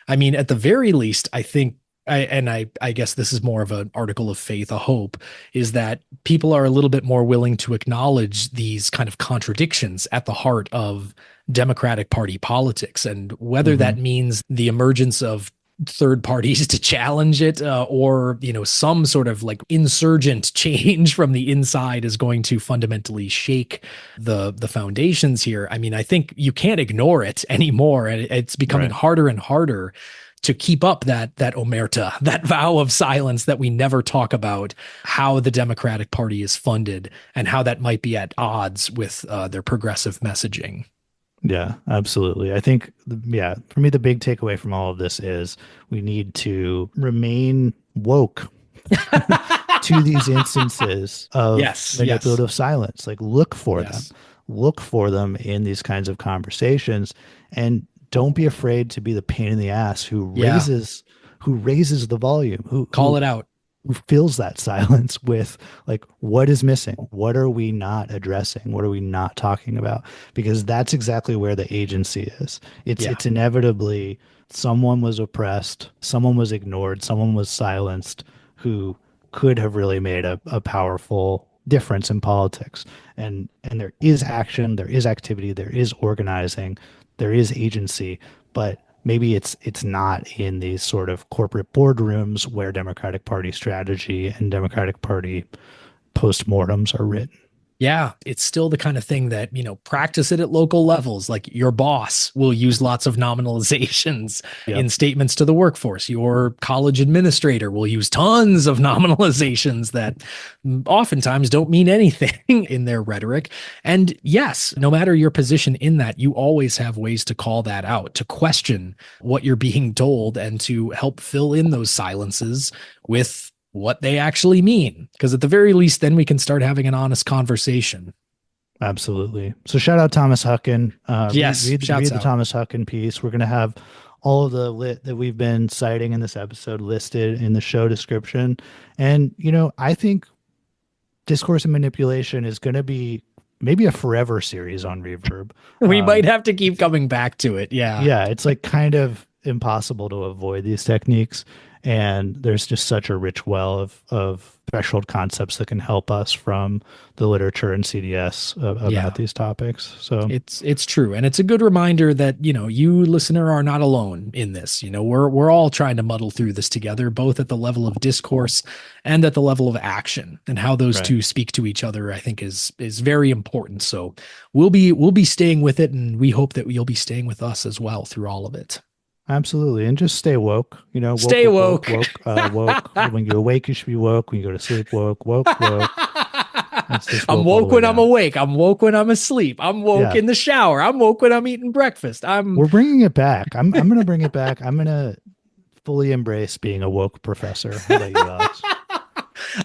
I mean, at the very least, I think, I guess this is more of an article of faith, a hope, is that people are a little bit more willing to acknowledge these kind of contradictions at the heart of Democratic Party politics, and whether that means the emergence of third parties to challenge it, or, you know, some sort of like insurgent change from the inside is going to fundamentally shake the foundations here. I mean, I think you can't ignore it anymore, and it's becoming harder and harder to keep up that omerta, that vow of silence that we never talk about, how the Democratic Party is funded and how that might be at odds with their progressive messaging. Yeah, absolutely. I think, for me, the big takeaway from all of this is we need to remain woke to these instances of manipulative silence. Like, look for them in these kinds of conversations, and don't be afraid to be the pain in the ass who raises the volume, who call it out, who fills that silence with, like, what is missing? What are we not addressing? What are we not talking about? Because that's exactly where the agency is. It's inevitably someone was oppressed, someone was ignored, someone was silenced who could have really made a powerful difference in politics. And there is action, there is activity, there is organizing, there is agency, but maybe it's not in these sort of corporate boardrooms where Democratic Party strategy and Democratic Party post-mortems are written. Yeah, it's still the kind of thing that, practice it at local levels. Like your boss will use lots of nominalizations in statements to the workforce. Your college administrator will use tons of nominalizations that oftentimes don't mean anything in their rhetoric. And yes, no matter your position in that, you always have ways to call that out, to question what you're being told, and to help fill in those silences with what they actually mean, because at the very least then we can start having an honest conversation. Absolutely. So shout out Thomas Huckin. Yes, read the Thomas Huckin piece. We're going to have all of the lit that we've been citing in this episode listed in the show description. And I think Discourse and Manipulation is going to be maybe a forever series on Reverb. We might have to keep coming back to it. Yeah, it's like kind of impossible to avoid these techniques. And there's just such a rich well of threshold concepts that can help us from the literature and CDS about these topics. So it's true. And it's a good reminder that, you listener are not alone in this. We're all trying to muddle through this together, both at the level of discourse and at the level of action, and how those two speak to each other, I think is very important. So we'll be staying with it, and we hope that you'll be staying with us as well through all of it. Absolutely. And just stay woke, stay woke. Woke. When you're awake, you should be woke. When you go to sleep, woke. I'm woke when I'm awake. I'm woke when I'm asleep. I'm woke in the shower. I'm woke when I'm eating breakfast. We're bringing it back. I'm going to bring it back. I'm going to fully embrace being a woke professor. How about you, Alex?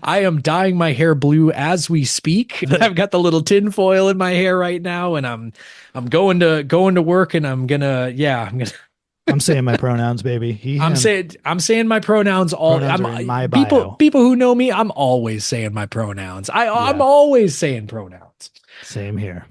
I am dyeing my hair blue as we speak. I've got the little tin foil in my hair right now, and I'm going to work, and I'm saying my pronouns, baby. He, I'm saying my pronouns all. Pronouns are in my bio. People who know me, I'm always saying my pronouns. I'm always saying pronouns. Same here.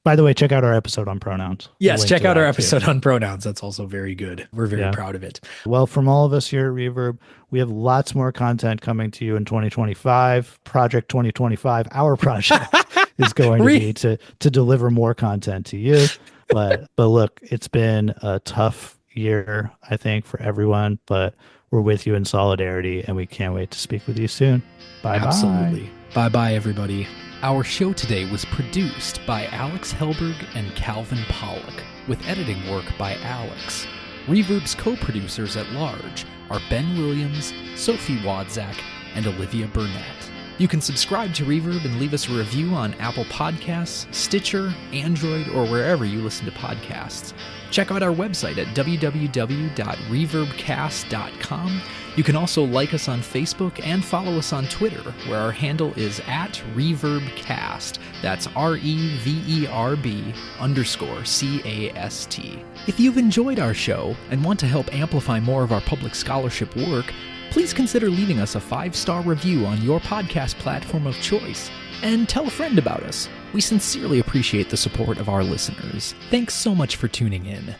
By the way, check out our episode on pronouns. Yes, check out our episode on pronouns. That's also very good. We're very proud of it. Well, from all of us here at Reverb, we have lots more content coming to you in 2025. Project 2025, our project is going to be to deliver more content to you. But look, it's been a tough year, I think, for everyone, but we're with you in solidarity, and we can't wait to speak with you soon. Bye-bye. Absolutely. Bye-bye, everybody. Our show today was produced by Alex Helberg and Calvin Pollock, with editing work by Alex. Reverb's co-producers at large are Ben Williams, Sophie Wadzak, and Olivia Burnett. You can subscribe to Reverb and leave us a review on Apple Podcasts, Stitcher, Android, or wherever you listen to podcasts. Check out our website at www.reverbcast.com. You can also like us on Facebook and follow us on Twitter, where our handle is @ReverbCast. That's REVERB_CAST. If you've enjoyed our show and want to help amplify more of our public scholarship work, please consider leaving us a 5-star review on your podcast platform of choice, and tell a friend about us. We sincerely appreciate the support of our listeners. Thanks so much for tuning in.